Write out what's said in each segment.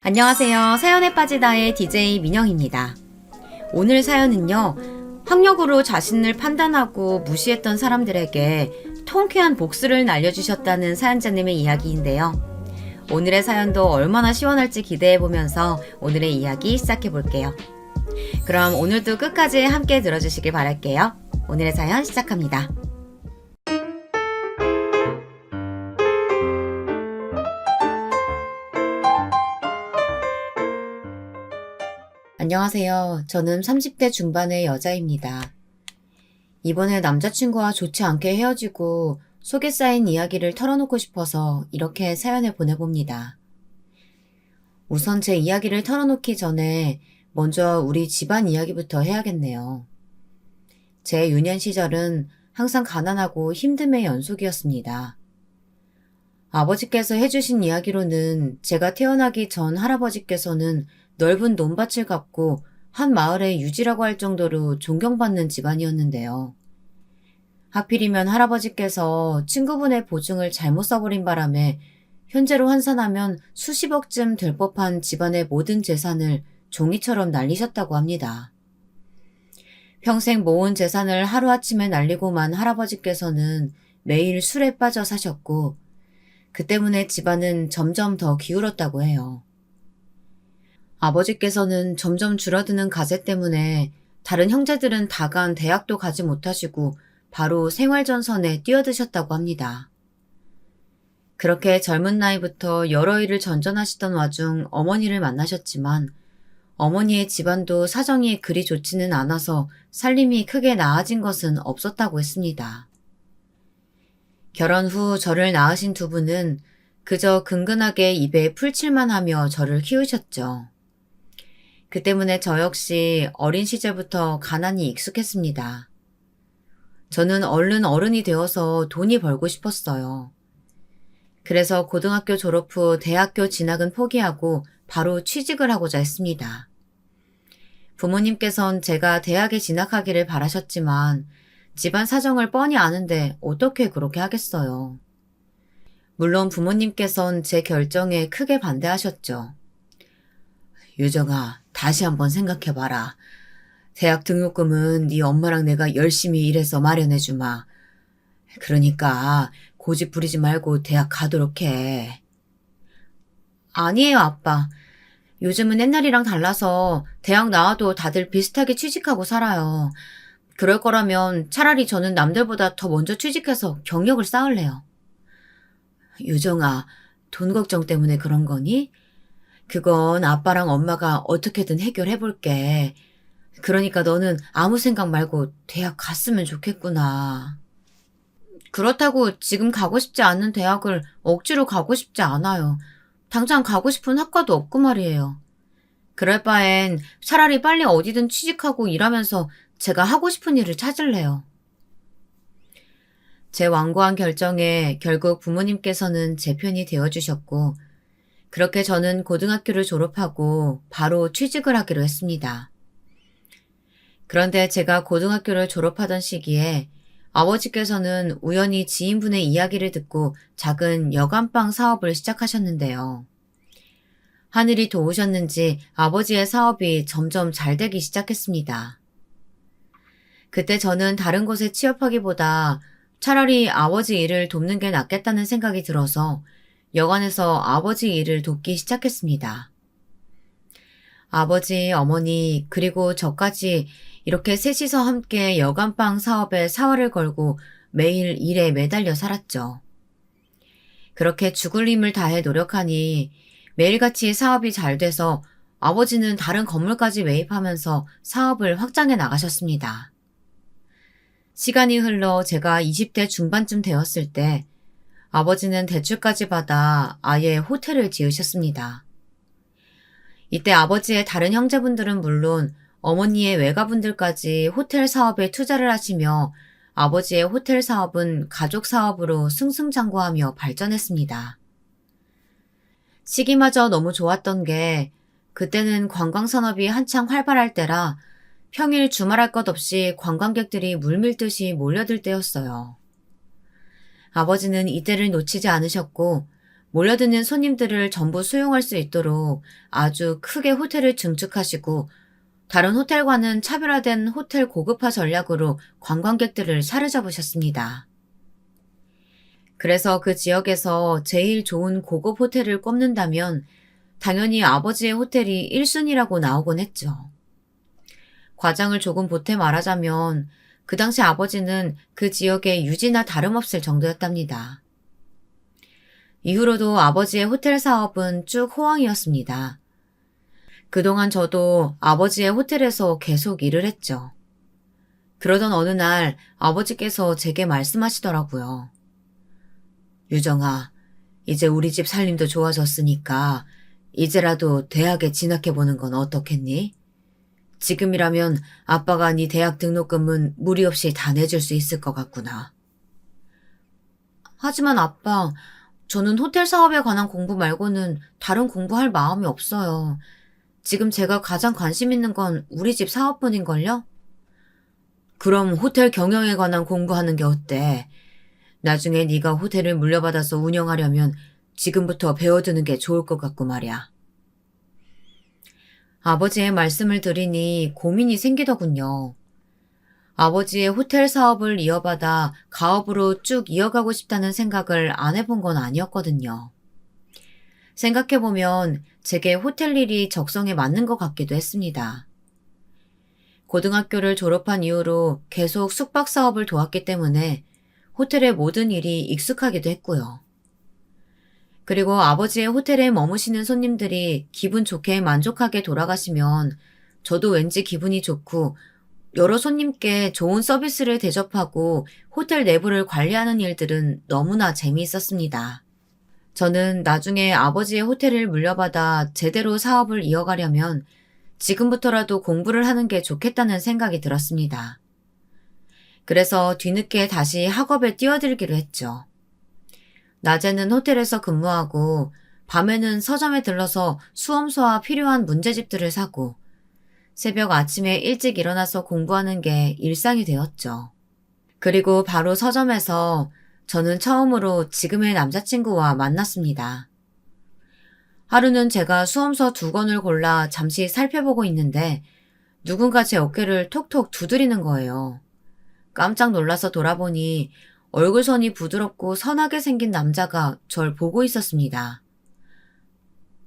안녕하세요. 사연에 빠지다의 DJ 민영입니다. 오늘 사연은요, 학력으로 자신을 판단하고 무시했던 사람들에게 통쾌한 복수를 날려주셨다는 사연자님의 이야기인데요. 오늘의 사연도 얼마나 시원할지 기대해보면서 오늘의 이야기 시작해볼게요. 그럼 오늘도 끝까지 함께 들어주시길 바랄게요. 오늘의 사연 시작합니다. 안녕하세요. 저는 30대 중반의 여자입니다. 이번에 남자친구와 좋지 않게 헤어지고 속에 쌓인 이야기를 털어놓고 싶어서 이렇게 사연을 보내봅니다. 우선 제 이야기를 털어놓기 전에 먼저 우리 집안 이야기부터 해야겠네요. 제 유년 시절은 항상 가난하고 힘듦의 연속이었습니다. 아버지께서 해주신 이야기로는 제가 태어나기 전 할아버지께서는 넓은 논밭을 갖고 한 마을의 유지라고 할 정도로 존경받는 집안이었는데요. 하필이면 할아버지께서 친구분의 보증을 잘못 써버린 바람에 현재로 환산하면 수십억쯤 될 법한 집안의 모든 재산을 종이처럼 날리셨다고 합니다. 평생 모은 재산을 하루아침에 날리고만 할아버지께서는 매일 술에 빠져 사셨고 그 때문에 집안은 점점 더 기울었다고 해요. 아버지께서는 점점 줄어드는 가세 때문에 다른 형제들은 다간 대학도 가지 못하시고 바로 생활전선에 뛰어드셨다고 합니다. 그렇게 젊은 나이부터 여러 일을 전전하시던 와중 어머니를 만나셨지만 어머니의 집안도 사정이 그리 좋지는 않아서 살림이 크게 나아진 것은 없었다고 했습니다. 결혼 후 저를 낳으신 두 분은 그저 근근하게 입에 풀칠만 하며 저를 키우셨죠. 그 때문에 저 역시 어린 시절부터 가난이 익숙했습니다. 저는 얼른 어른이 되어서 돈이 벌고 싶었어요. 그래서 고등학교 졸업 후 대학교 진학은 포기하고 바로 취직을 하고자 했습니다. 부모님께선 제가 대학에 진학하기를 바라셨지만 집안 사정을 뻔히 아는데 어떻게 그렇게 하겠어요. 물론 부모님께선 제 결정에 크게 반대하셨죠. 유정아, 다시 한번 생각해봐라. 대학 등록금은 네 엄마랑 내가 열심히 일해서 마련해주마. 그러니까 고집 부리지 말고 대학 가도록 해. 아니에요, 아빠. 요즘은 옛날이랑 달라서 대학 나와도 다들 비슷하게 취직하고 살아요. 그럴 거라면 차라리 저는 남들보다 더 먼저 취직해서 경력을 쌓을래요. 유정아, 돈 걱정 때문에 그런 거니? 그건 아빠랑 엄마가 어떻게든 해결해 볼게. 그러니까 너는 아무 생각 말고 대학 갔으면 좋겠구나. 그렇다고 지금 가고 싶지 않은 대학을 억지로 가고 싶지 않아요. 당장 가고 싶은 학과도 없고 말이에요. 그럴 바엔 차라리 빨리 어디든 취직하고 일하면서 제가 하고 싶은 일을 찾을래요. 제 완고한 결정에 결국 부모님께서는 제 편이 되어주셨고 그렇게 저는 고등학교를 졸업하고 바로 취직을 하기로 했습니다. 그런데 제가 고등학교를 졸업하던 시기에 아버지께서는 우연히 지인분의 이야기를 듣고 작은 여간빵 사업을 시작하셨는데요. 하늘이 도우셨는지 아버지의 사업이 점점 잘 되기 시작했습니다. 그때 저는 다른 곳에 취업하기보다 차라리 아버지 일을 돕는 게 낫겠다는 생각이 들어서 여관에서 아버지 일을 돕기 시작했습니다. 아버지, 어머니, 그리고 저까지 이렇게 셋이서 함께 여간빵 사업에 사활을 걸고 매일 일에 매달려 살았죠. 그렇게 죽을 힘을 다해 노력하니 매일같이 사업이 잘 돼서 아버지는 다른 건물까지 매입하면서 사업을 확장해 나가셨습니다. 시간이 흘러 제가 20대 중반쯤 되었을 때 아버지는 대출까지 받아 아예 호텔을 지으셨습니다. 이때 아버지의 다른 형제분들은 물론 어머니의 외가분들까지 호텔 사업에 투자를 하시며 아버지의 호텔 사업은 가족 사업으로 승승장구하며 발전했습니다. 시기마저 너무 좋았던 게 그때는 관광산업이 한창 활발할 때라 평일 주말할 것 없이 관광객들이 물밀듯이 몰려들 때였어요. 아버지는 이때를 놓치지 않으셨고 몰려드는 손님들을 전부 수용할 수 있도록 아주 크게 호텔을 증축하시고 다른 호텔과는 차별화된 호텔 고급화 전략으로 관광객들을 사로잡으셨습니다. 그래서 그 지역에서 제일 좋은 고급 호텔을 꼽는다면 당연히 아버지의 호텔이 1순위라고 나오곤 했죠. 과장을 조금 보태 말하자면 그 당시 아버지는 그 지역의 유지나 다름없을 정도였답니다. 이후로도 아버지의 호텔 사업은 쭉 호황이었습니다. 그동안 저도 아버지의 호텔에서 계속 일을 했죠. 그러던 어느 날 아버지께서 제게 말씀하시더라고요. 유정아, 이제 우리 집 살림도 좋아졌으니까 이제라도 대학에 진학해보는 건 어떻겠니? 지금이라면 아빠가 네 대학 등록금은 무리 없이 다 내줄 수 있을 것 같구나. 하지만 아빠, 저는 호텔 사업에 관한 공부 말고는 다른 공부할 마음이 없어요. 지금 제가 가장 관심 있는 건 우리 집 사업뿐인걸요? 그럼 호텔 경영에 관한 공부하는 게 어때? 나중에 네가 호텔을 물려받아서 운영하려면 지금부터 배워두는 게 좋을 것 같고 말이야. 아버지의 말씀을 들으니 고민이 생기더군요. 아버지의 호텔 사업을 이어받아 가업으로 쭉 이어가고 싶다는 생각을 안 해본 건 아니었거든요. 생각해보면 제게 호텔 일이 적성에 맞는 것 같기도 했습니다. 고등학교를 졸업한 이후로 계속 숙박 사업을 도왔기 때문에 호텔의 모든 일이 익숙하기도 했고요. 그리고 아버지의 호텔에 머무시는 손님들이 기분 좋게 만족하게 돌아가시면 저도 왠지 기분이 좋고 여러 손님께 좋은 서비스를 대접하고 호텔 내부를 관리하는 일들은 너무나 재미있었습니다. 저는 나중에 아버지의 호텔을 물려받아 제대로 사업을 이어가려면 지금부터라도 공부를 하는 게 좋겠다는 생각이 들었습니다. 그래서 뒤늦게 다시 학업에 뛰어들기로 했죠. 낮에는 호텔에서 근무하고 밤에는 서점에 들러서 수험서와 필요한 문제집들을 사고 새벽 아침에 일찍 일어나서 공부하는 게 일상이 되었죠. 그리고 바로 서점에서 저는 처음으로 지금의 남자친구와 만났습니다. 하루는 제가 수험서 2권을 골라 잠시 살펴보고 있는데 누군가 제 어깨를 톡톡 두드리는 거예요. 깜짝 놀라서 돌아보니 얼굴선이 부드럽고 선하게 생긴 남자가 절 보고 있었습니다.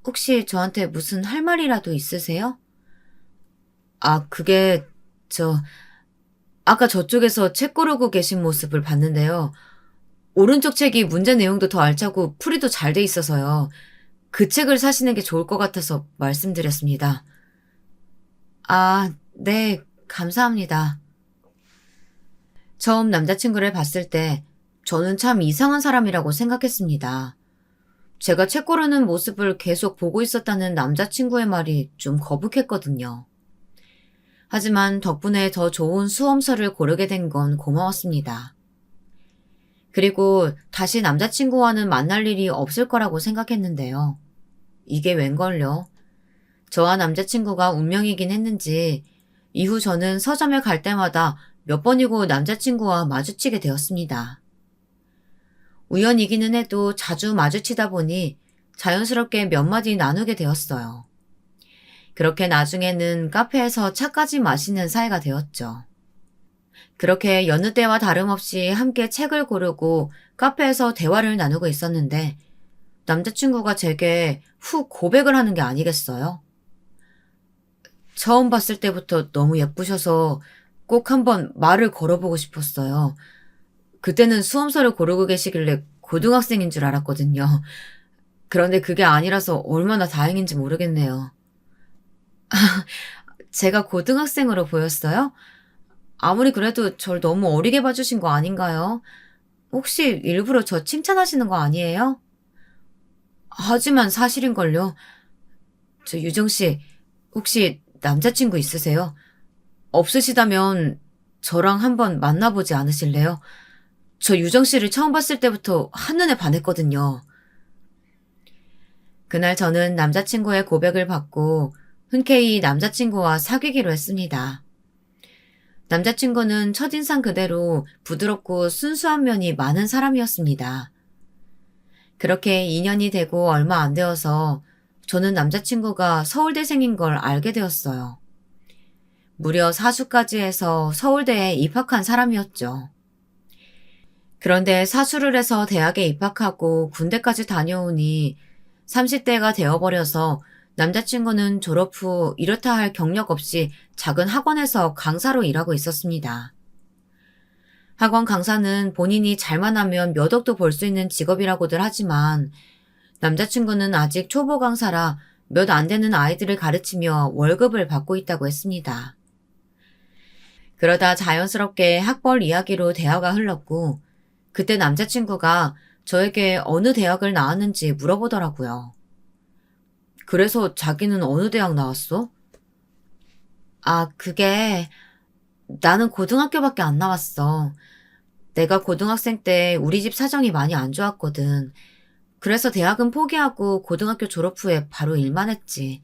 혹시 저한테 무슨 할 말이라도 있으세요? 그게 아까 저쪽에서 책 고르고 계신 모습을 봤는데요. 오른쪽 책이 문제 내용도 더 알차고 풀이도 잘 돼 있어서요. 그 책을 사시는 게 좋을 것 같아서 말씀드렸습니다. 네, 감사합니다. 처음 남자친구를 봤을 때 저는 참 이상한 사람이라고 생각했습니다. 제가 책 고르는 모습을 계속 보고 있었다는 남자친구의 말이 좀 거북했거든요. 하지만 덕분에 더 좋은 수험서를 고르게 된 건 고마웠습니다. 그리고 다시 남자친구와는 만날 일이 없을 거라고 생각했는데요. 이게 웬걸요? 저와 남자친구가 운명이긴 했는지 이후 저는 서점에 갈 때마다 몇 번이고 남자친구와 마주치게 되었습니다. 우연이기는 해도 자주 마주치다 보니 자연스럽게 몇 마디 나누게 되었어요. 그렇게 나중에는 카페에서 차까지 마시는 사이가 되었죠. 그렇게 여느 때와 다름없이 함께 책을 고르고 카페에서 대화를 나누고 있었는데 남자친구가 제게 훅 고백을 하는 게 아니겠어요? 처음 봤을 때부터 너무 예쁘셔서 꼭 한번 말을 걸어보고 싶었어요. 그때는 수험서를 고르고 계시길래 고등학생인 줄 알았거든요. 그런데 그게 아니라서 얼마나 다행인지 모르겠네요. 제가 고등학생으로 보였어요? 아무리 그래도 절 너무 어리게 봐주신 거 아닌가요? 혹시 일부러 저 칭찬하시는 거 아니에요? 하지만 사실인걸요. 유정씨, 혹시 남자친구 있으세요? 없으시다면 저랑 한번 만나보지 않으실래요? 저 유정씨를 처음 봤을 때부터 한눈에 반했거든요. 그날 저는 남자친구의 고백을 받고 흔쾌히 남자친구와 사귀기로 했습니다. 남자친구는 첫인상 그대로 부드럽고 순수한 면이 많은 사람이었습니다. 그렇게 2년이 되고 얼마 안 되어서 저는 남자친구가 서울대생인 걸 알게 되었어요. 무려 사수까지 해서 서울대에 입학한 사람이었죠. 그런데 사수를 해서 대학에 입학하고 군대까지 다녀오니 30대가 되어버려서 남자친구는 졸업 후 이렇다 할 경력 없이 작은 학원에서 강사로 일하고 있었습니다. 학원 강사는 본인이 잘만 하면 몇 억도 벌 수 있는 직업이라고들 하지만 남자친구는 아직 초보 강사라 몇 안 되는 아이들을 가르치며 월급을 받고 있다고 했습니다. 그러다 자연스럽게 학벌 이야기로 대화가 흘렀고 그때 남자친구가 저에게 어느 대학을 나왔는지 물어보더라고요. 그래서 자기는 어느 대학 나왔어? 아, 그게 나는 고등학교밖에 안 나왔어. 내가 고등학생 때 우리 집 사정이 많이 안 좋았거든. 그래서 대학은 포기하고 고등학교 졸업 후에 바로 일만 했지.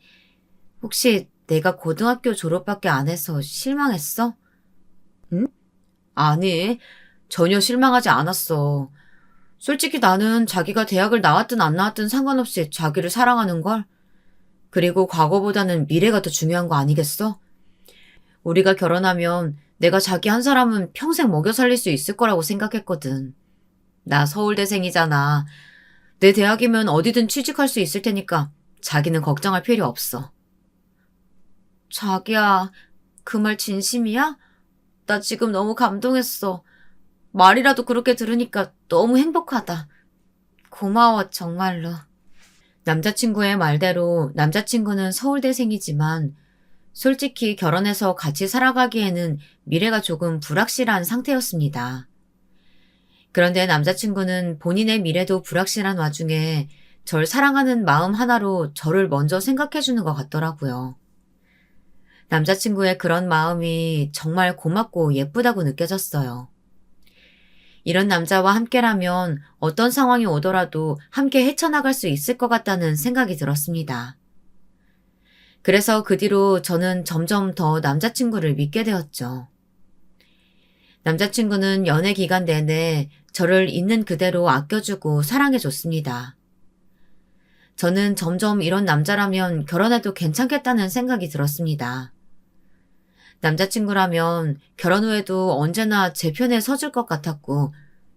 혹시 내가 고등학교 졸업밖에 안 해서 실망했어? 응? 아니, 전혀 실망하지 않았어. 솔직히 나는 자기가 대학을 나왔든 안 나왔든 상관없이 자기를 사랑하는걸? 그리고 과거보다는 미래가 더 중요한 거 아니겠어? 우리가 결혼하면 내가 자기 한 사람은 평생 먹여 살릴 수 있을 거라고 생각했거든. 나 서울대생이잖아. 내 대학이면 어디든 취직할 수 있을 테니까 자기는 걱정할 필요 없어. 자기야, 그 말 진심이야? 나 지금 너무 감동했어. 말이라도 그렇게 들으니까 너무 행복하다. 고마워, 정말로. 남자친구의 말대로 남자친구는 서울대생이지만 솔직히 결혼해서 같이 살아가기에는 미래가 조금 불확실한 상태였습니다. 그런데 남자친구는 본인의 미래도 불확실한 와중에 절 사랑하는 마음 하나로 저를 먼저 생각해주는 것 같더라고요. 남자친구의 그런 마음이 정말 고맙고 예쁘다고 느껴졌어요. 이런 남자와 함께라면 어떤 상황이 오더라도 함께 헤쳐나갈 수 있을 것 같다는 생각이 들었습니다. 그래서 그 뒤로 저는 점점 더 남자친구를 믿게 되었죠. 남자친구는 연애 기간 내내 저를 있는 그대로 아껴주고 사랑해줬습니다. 저는 점점 이런 남자라면 결혼해도 괜찮겠다는 생각이 들었습니다. 남자친구라면 결혼 후에도 언제나 제 편에 서줄 것 같았고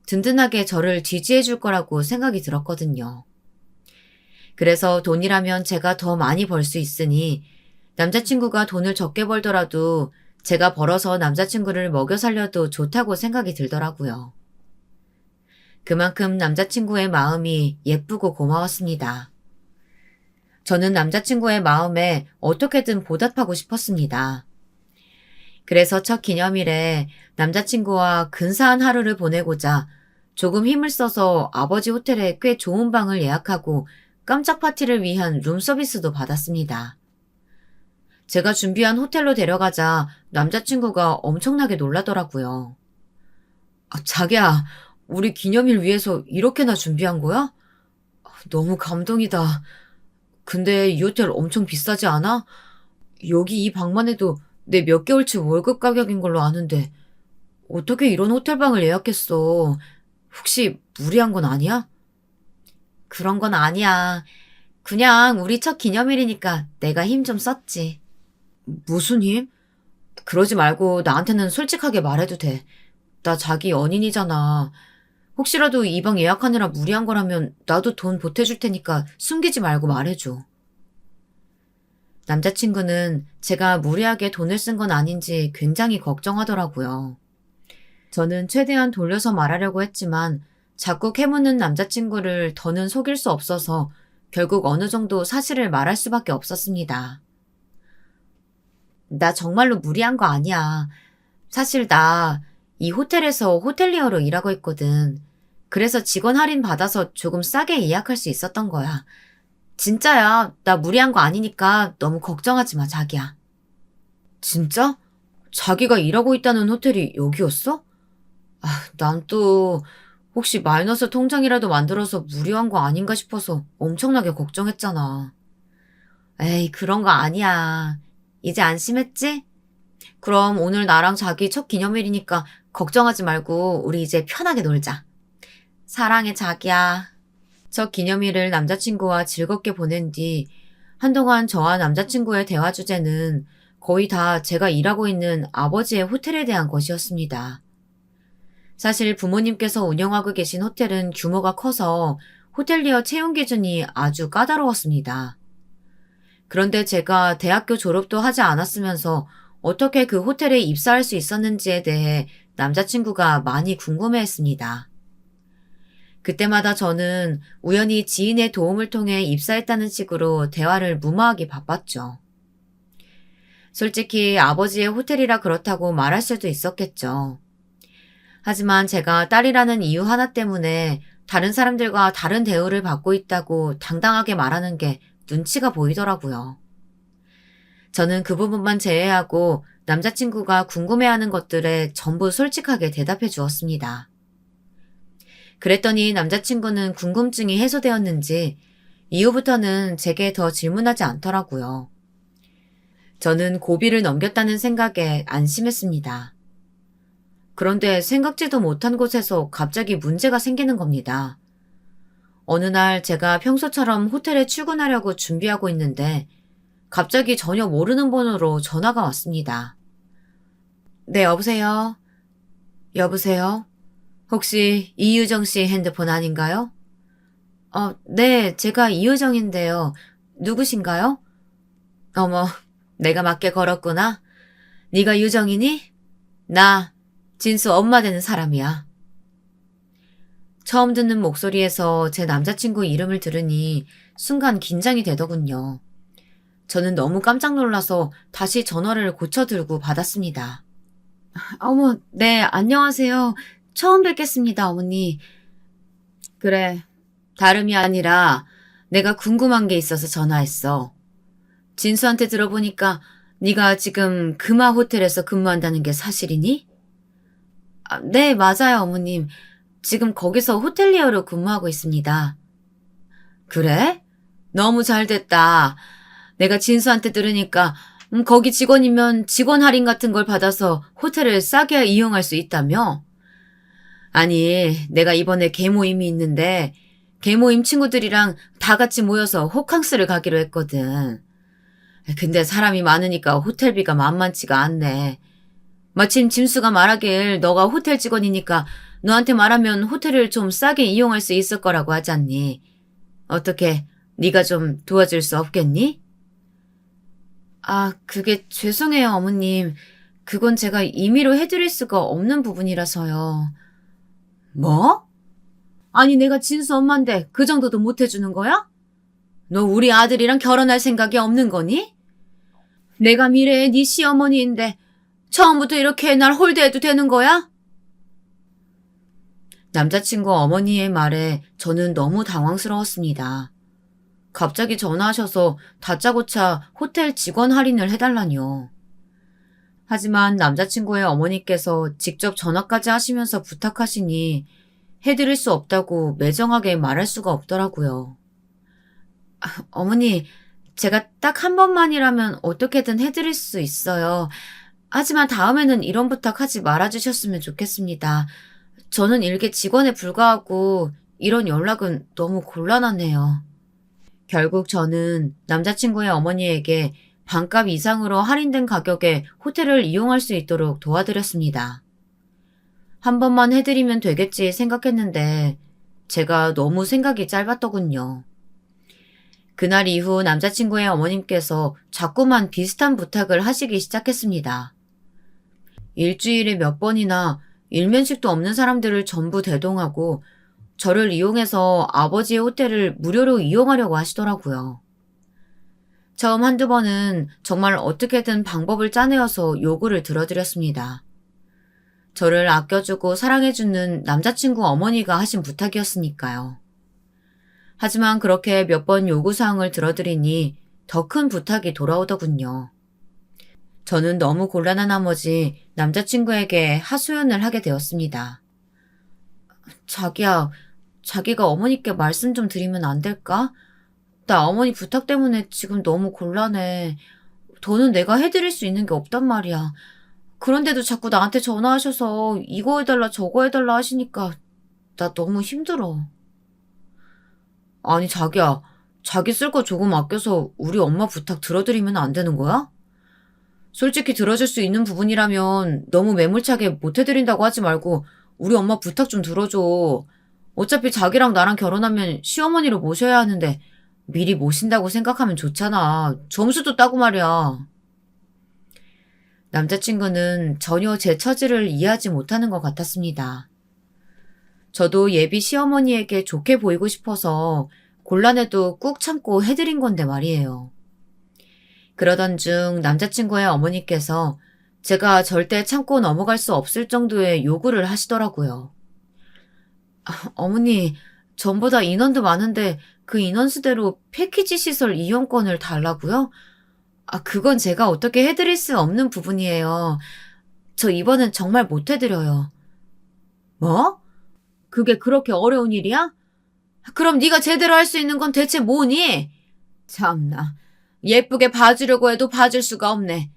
든든하게 저를 지지해줄 거라고 생각이 들었거든요. 그래서 돈이라면 제가 더 많이 벌 수 있으니 남자친구가 돈을 적게 벌더라도 제가 벌어서 남자친구를 먹여 살려도 좋다고 생각이 들더라고요. 그만큼 남자친구의 마음이 예쁘고 고마웠습니다. 저는 남자친구의 마음에 어떻게든 보답하고 싶었습니다. 그래서 첫 기념일에 남자친구와 근사한 하루를 보내고자 조금 힘을 써서 아버지 호텔에 꽤 좋은 방을 예약하고 깜짝 파티를 위한 룸서비스도 받았습니다. 제가 준비한 호텔로 데려가자 남자친구가 엄청나게 놀라더라고요. 아, 자기야, 우리 기념일 위해서 이렇게나 준비한 거야? 너무 감동이다. 근데 이 호텔 엄청 비싸지 않아? 여기 이 방만 해도 내 몇 개월치 월급 가격인 걸로 아는데 어떻게 이런 호텔방을 예약했어? 혹시 무리한 건 아니야? 그런 건 아니야. 그냥 우리 첫 기념일이니까 내가 힘 좀 썼지. 무슨 힘? 그러지 말고 나한테는 솔직하게 말해도 돼. 나 자기 연인이잖아. 혹시라도 이 방 예약하느라 무리한 거라면 나도 돈 보태줄 테니까 숨기지 말고 말해줘. 남자친구는 제가 무리하게 돈을 쓴 건 아닌지 굉장히 걱정하더라고요. 저는 최대한 돌려서 말하려고 했지만 자꾸 캐묻는 남자친구를 더는 속일 수 없어서 결국 어느 정도 사실을 말할 수밖에 없었습니다. 나 정말로 무리한 거 아니야. 사실 나 이 호텔에서 호텔리어로 일하고 있거든. 그래서 직원 할인 받아서 조금 싸게 예약할 수 있었던 거야. 진짜야. 나 무리한 거 아니니까 너무 걱정하지 마, 자기야. 진짜? 자기가 일하고 있다는 호텔이 여기였어? 아, 난 또 혹시 마이너스 통장이라도 만들어서 무리한 거 아닌가 싶어서 엄청나게 걱정했잖아. 에이, 그런 거 아니야. 이제 안심했지? 그럼 오늘 나랑 자기 첫 기념일이니까 걱정하지 말고 우리 이제 편하게 놀자. 사랑해, 자기야. 첫 기념일을 남자친구와 즐겁게 보낸 뒤 한동안 저와 남자친구의 대화 주제는 거의 다 제가 일하고 있는 아버지의 호텔에 대한 것이었습니다. 사실 부모님께서 운영하고 계신 호텔은 규모가 커서 호텔리어 채용 기준이 아주 까다로웠습니다. 그런데 제가 대학교 졸업도 하지 않았으면서 어떻게 그 호텔에 입사할 수 있었는지에 대해 남자친구가 많이 궁금해했습니다. 그때마다 저는 우연히 지인의 도움을 통해 입사했다는 식으로 대화를 무마하기 바빴죠. 솔직히 아버지의 호텔이라 그렇다고 말할 수도 있었겠죠. 하지만 제가 딸이라는 이유 하나 때문에 다른 사람들과 다른 대우를 받고 있다고 당당하게 말하는 게 눈치가 보이더라고요. 저는 그 부분만 제외하고 남자친구가 궁금해하는 것들에 전부 솔직하게 대답해 주었습니다. 그랬더니 남자친구는 궁금증이 해소되었는지 이후부터는 제게 더 질문하지 않더라고요. 저는 고비를 넘겼다는 생각에 안심했습니다. 그런데 생각지도 못한 곳에서 갑자기 문제가 생기는 겁니다. 어느 날 제가 평소처럼 호텔에 출근하려고 준비하고 있는데 갑자기 전혀 모르는 번호로 전화가 왔습니다. 네, 여보세요? 여보세요? 혹시 이유정 씨 핸드폰 아닌가요? 네, 제가 이유정인데요. 누구신가요? 어머, 내가 맞게 걸었구나. 네가 유정이니? 나 진수 엄마 되는 사람이야. 처음 듣는 목소리에서 제 남자친구 이름을 들으니 순간 긴장이 되더군요. 저는 너무 깜짝 놀라서 다시 전화를 고쳐들고 받았습니다. 어머, 네, 안녕하세요. 처음 뵙겠습니다, 어머니. 그래, 다름이 아니라 내가 궁금한 게 있어서 전화했어. 진수한테 들어보니까 네가 지금 금화 호텔에서 근무한다는 게 사실이니? 네, 맞아요, 어머님. 지금 거기서 호텔리어로 근무하고 있습니다. 그래? 너무 잘 됐다. 내가 진수한테 들으니까 거기 직원이면 직원 할인 같은 걸 받아서 호텔을 싸게 이용할 수 있다며? 아니, 내가 이번에 개모임이 있는데 개모임 친구들이랑 다 같이 모여서 호캉스를 가기로 했거든. 근데 사람이 많으니까 호텔비가 만만치가 않네. 마침 진수가 말하길 너가 호텔 직원이니까 너한테 말하면 호텔을 좀 싸게 이용할 수 있을 거라고 하지 않니? 어떻게 네가 좀 도와줄 수 없겠니? 그게 죄송해요, 어머님. 그건 제가 임의로 해드릴 수가 없는 부분이라서요. 뭐? 아니, 내가 진수 엄마인데 그 정도도 못 해주는 거야? 너 우리 아들이랑 결혼할 생각이 없는 거니? 내가 미래의 네 시어머니인데 처음부터 이렇게 날 홀대해도 되는 거야? 남자친구 어머니의 말에 저는 너무 당황스러웠습니다. 갑자기 전화하셔서 다짜고짜 호텔 직원 할인을 해달라뇨. 하지만 남자친구의 어머니께서 직접 전화까지 하시면서 부탁하시니 해드릴 수 없다고 매정하게 말할 수가 없더라고요. 어머니, 제가 딱 한 번만이라면 어떻게든 해드릴 수 있어요. 하지만 다음에는 이런 부탁하지 말아주셨으면 좋겠습니다. 저는 일개 직원에 불과하고 이런 연락은 너무 곤란하네요. 결국 저는 남자친구의 어머니에게 반값 이상으로 할인된 가격에 호텔을 이용할 수 있도록 도와드렸습니다. 한 번만 해드리면 되겠지 생각했는데 제가 너무 생각이 짧았더군요. 그날 이후 남자친구의 어머님께서 자꾸만 비슷한 부탁을 하시기 시작했습니다. 일주일에 몇 번이나 일면식도 없는 사람들을 전부 대동하고 저를 이용해서 아버지의 호텔을 무료로 이용하려고 하시더라고요. 처음 한두 번은 정말 어떻게든 방법을 짜내어서 요구를 들어드렸습니다. 저를 아껴주고 사랑해주는 남자친구 어머니가 하신 부탁이었으니까요. 하지만 그렇게 몇 번 요구사항을 들어드리니 더 큰 부탁이 돌아오더군요. 저는 너무 곤란한 나머지 남자친구에게 하소연을 하게 되었습니다. 자기야, 자기가 어머니께 말씀 좀 드리면 안 될까? 나 어머니 부탁 때문에 지금 너무 곤란해. 더는 내가 해드릴 수 있는 게 없단 말이야. 그런데도 자꾸 나한테 전화하셔서 이거 해달라 저거 해달라 하시니까 나 너무 힘들어. 아니, 자기야. 자기 쓸 거 조금 아껴서 우리 엄마 부탁 들어드리면 안 되는 거야? 솔직히 들어줄 수 있는 부분이라면 너무 매몰차게 못 해드린다고 하지 말고 우리 엄마 부탁 좀 들어줘. 어차피 자기랑 나랑 결혼하면 시어머니로 모셔야 하는데 미리 모신다고 생각하면 좋잖아. 점수도 따고 말이야. 남자친구는 전혀 제 처지를 이해하지 못하는 것 같았습니다. 저도 예비 시어머니에게 좋게 보이고 싶어서 곤란해도 꾹 참고 해드린 건데 말이에요. 그러던 중 남자친구의 어머니께서 제가 절대 참고 넘어갈 수 없을 정도의 요구를 하시더라고요. 어머니, 전보다 인원도 많은데 그 인원수대로 패키지 시설 이용권을 달라고요? 그건 제가 어떻게 해드릴 수 없는 부분이에요. 저 이번엔 정말 못 해드려요. 뭐? 그게 그렇게 어려운 일이야? 그럼 네가 제대로 할 수 있는 건 대체 뭐니? 참나, 예쁘게 봐주려고 해도 봐줄 수가 없네.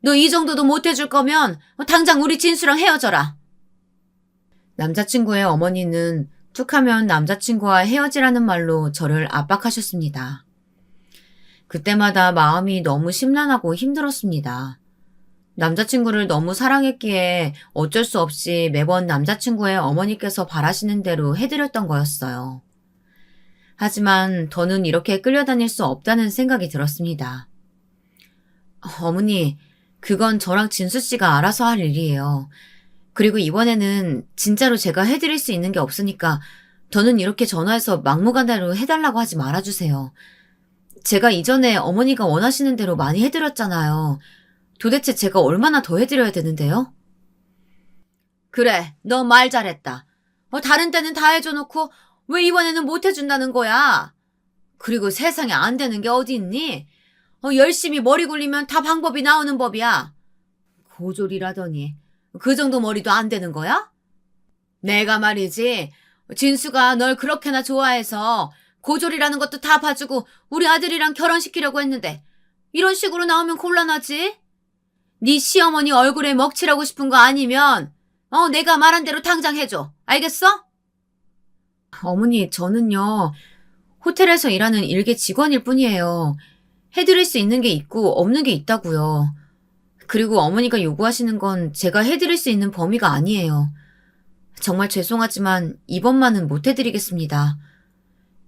너 이 정도도 못 해줄 거면 당장 우리 진수랑 헤어져라. 남자친구의 어머니는 툭하면 남자친구와 헤어지라는 말로 저를 압박하셨습니다. 그때마다 마음이 너무 심란하고 힘들었습니다. 남자친구를 너무 사랑했기에 어쩔 수 없이 매번 남자친구의 어머니께서 바라시는 대로 해드렸던 거였어요. 하지만 더는 이렇게 끌려다닐 수 없다는 생각이 들었습니다. 어머니, 그건 저랑 진수 씨가 알아서 할 일이에요. 그리고 이번에는 진짜로 제가 해드릴 수 있는 게 없으니까 더는 이렇게 전화해서 막무가내로 해달라고 하지 말아주세요. 제가 이전에 어머니가 원하시는 대로 많이 해드렸잖아요. 도대체 제가 얼마나 더 해드려야 되는데요? 그래, 너 말 잘했다. 다른 때는 다 해줘놓고 왜 이번에는 못 해준다는 거야? 그리고 세상에 안 되는 게 어디 있니? 열심히 머리 굴리면 다 방법이 나오는 법이야. 고졸이라더니 그 정도 머리도 안 되는 거야? 내가 말이지, 진수가 널 그렇게나 좋아해서 고졸이라는 것도 다 봐주고 우리 아들이랑 결혼시키려고 했는데 이런 식으로 나오면 곤란하지? 네 시어머니 얼굴에 먹칠하고 싶은 거 아니면 내가 말한 대로 당장 해줘. 알겠어? 어머니, 저는요, 호텔에서 일하는 일개 직원일 뿐이에요. 해드릴 수 있는 게 있고 없는 게 있다고요. 그리고 어머니가 요구하시는 건 제가 해드릴 수 있는 범위가 아니에요. 정말 죄송하지만 이번만은 못 해드리겠습니다.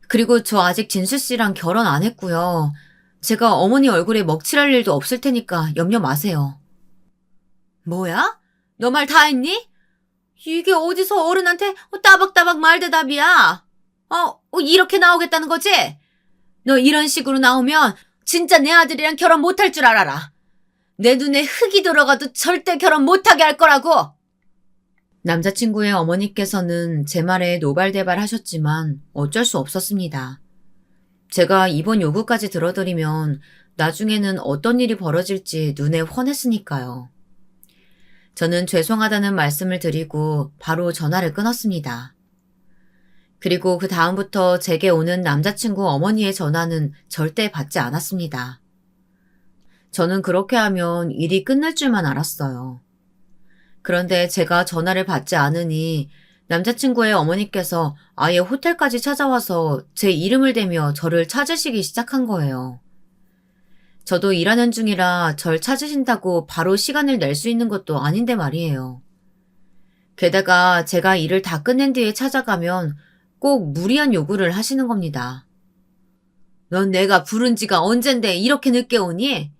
그리고 저 아직 진수 씨랑 결혼 안 했고요. 제가 어머니 얼굴에 먹칠할 일도 없을 테니까 염려 마세요. 뭐야? 너 말 다 했니? 이게 어디서 어른한테 따박따박 말대답이야? 이렇게 나오겠다는 거지? 너 이런 식으로 나오면 진짜 내 아들이랑 결혼 못할 줄 알아라. 내 눈에 흙이 들어가도 절대 결혼 못하게 할 거라고. 남자친구의 어머니께서는 제 말에 노발대발 하셨지만 어쩔 수 없었습니다. 제가 이번 요구까지 들어드리면 나중에는 어떤 일이 벌어질지 눈에 훤했으니까요. 저는 죄송하다는 말씀을 드리고 바로 전화를 끊었습니다. 그리고 그 다음부터 제게 오는 남자친구 어머니의 전화는 절대 받지 않았습니다. 저는 그렇게 하면 일이 끝날 줄만 알았어요. 그런데 제가 전화를 받지 않으니 남자친구의 어머니께서 아예 호텔까지 찾아와서 제 이름을 대며 저를 찾으시기 시작한 거예요. 저도 일하는 중이라 절 찾으신다고 바로 시간을 낼 수 있는 것도 아닌데 말이에요. 게다가 제가 일을 다 끝낸 뒤에 찾아가면 꼭 무리한 요구를 하시는 겁니다. 넌 내가 부른 지가 언젠데 이렇게 늦게 오니?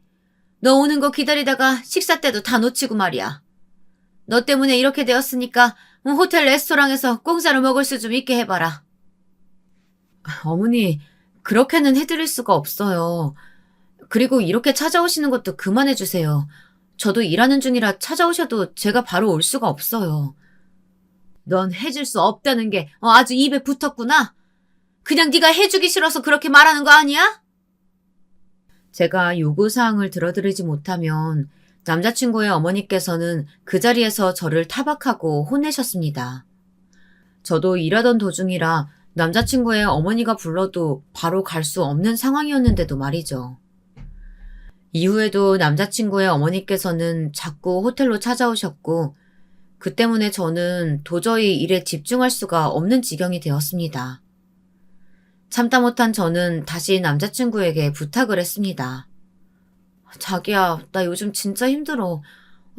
너 오는 거 기다리다가 식사 때도 다 놓치고 말이야. 너 때문에 이렇게 되었으니까 호텔 레스토랑에서 공짜로 먹을 수 좀 있게 해봐라. 어머니, 그렇게는 해드릴 수가 없어요. 그리고 이렇게 찾아오시는 것도 그만해주세요. 저도 일하는 중이라 찾아오셔도 제가 바로 올 수가 없어요. 넌 해줄 수 없다는 게 아주 입에 붙었구나. 그냥 네가 해주기 싫어서 그렇게 말하는 거 아니야? 제가 요구사항을 들어드리지 못하면 남자친구의 어머니께서는 그 자리에서 저를 타박하고 혼내셨습니다. 저도 일하던 도중이라 남자친구의 어머니가 불러도 바로 갈 수 없는 상황이었는데도 말이죠. 이후에도 남자친구의 어머니께서는 자꾸 호텔로 찾아오셨고 그 때문에 저는 도저히 일에 집중할 수가 없는 지경이 되었습니다. 참다 못한 저는 다시 남자친구에게 부탁을 했습니다. 자기야, 나 요즘 진짜 힘들어.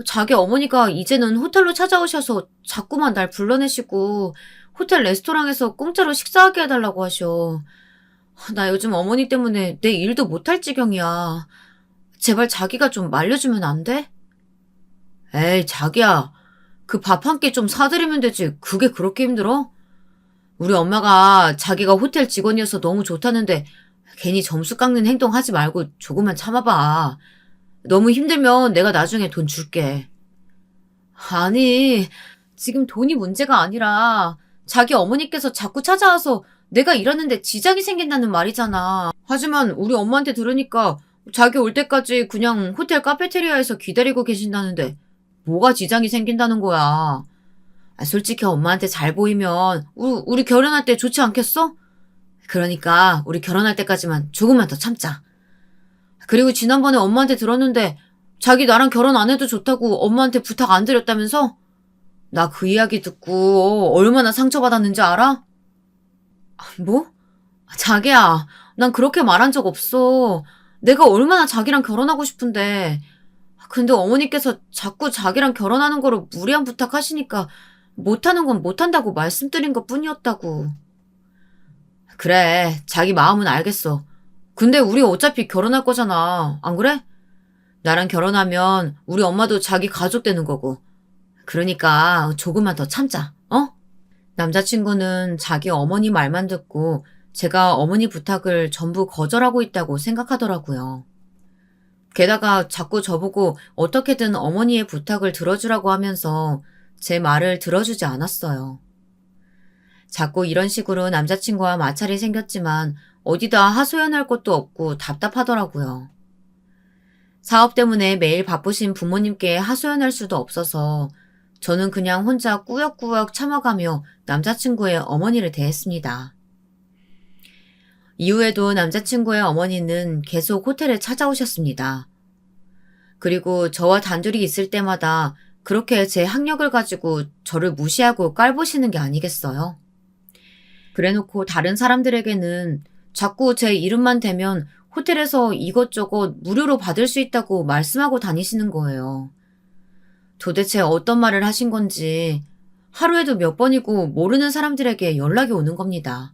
자기 어머니가 이제는 호텔로 찾아오셔서 자꾸만 날 불러내시고 호텔 레스토랑에서 공짜로 식사하게 해달라고 하셔. 나 요즘 어머니 때문에 내 일도 못할 지경이야. 제발 자기가 좀 말려주면 안 돼? 에이, 자기야. 그 밥 한 끼 좀 사드리면 되지. 그게 그렇게 힘들어? 우리 엄마가 자기가 호텔 직원이어서 너무 좋다는데 괜히 점수 깎는 행동 하지 말고 조금만 참아봐. 너무 힘들면 내가 나중에 돈 줄게. 아니, 지금 돈이 문제가 아니라 자기 어머니께서 자꾸 찾아와서 내가 일하는데 지장이 생긴다는 말이잖아. 하지만 우리 엄마한테 들으니까 자기 올 때까지 그냥 호텔 카페테리아에서 기다리고 계신다는데 뭐가 지장이 생긴다는 거야. 솔직히 엄마한테 잘 보이면 우리 결혼할 때 좋지 않겠어? 그러니까 우리 결혼할 때까지만 조금만 더 참자. 그리고 지난번에 엄마한테 들었는데 자기 나랑 결혼 안 해도 좋다고 엄마한테 부탁 안 드렸다면서? 나 그 이야기 듣고 얼마나 상처받았는지 알아? 뭐? 자기야, 난 그렇게 말한 적 없어. 내가 얼마나 자기랑 결혼하고 싶은데. 근데 어머니께서 자꾸 자기랑 결혼하는 거로 무리한 부탁하시니까 못하는 건 못한다고 말씀드린 것 뿐이었다고. 그래, 자기 마음은 알겠어. 근데 우리 어차피 결혼할 거잖아. 안 그래? 나랑 결혼하면 우리 엄마도 자기 가족 되는 거고. 그러니까 조금만 더 참자, 어? 남자친구는 자기 어머니 말만 듣고 제가 어머니 부탁을 전부 거절하고 있다고 생각하더라고요. 게다가 자꾸 저보고 어떻게든 어머니의 부탁을 들어주라고 하면서 제 말을 들어주지 않았어요. 자꾸 이런 식으로 남자친구와 마찰이 생겼지만 어디다 하소연할 것도 없고 답답하더라고요. 사업 때문에 매일 바쁘신 부모님께 하소연할 수도 없어서 저는 그냥 혼자 꾸역꾸역 참아가며 남자친구의 어머니를 대했습니다. 이후에도 남자친구의 어머니는 계속 호텔에 찾아오셨습니다. 그리고 저와 단둘이 있을 때마다 그렇게 제 학력을 가지고 저를 무시하고 깔보시는 게 아니겠어요? 그래놓고 다른 사람들에게는 자꾸 제 이름만 대면 호텔에서 이것저것 무료로 받을 수 있다고 말씀하고 다니시는 거예요. 도대체 어떤 말을 하신 건지 하루에도 몇 번이고 모르는 사람들에게 연락이 오는 겁니다.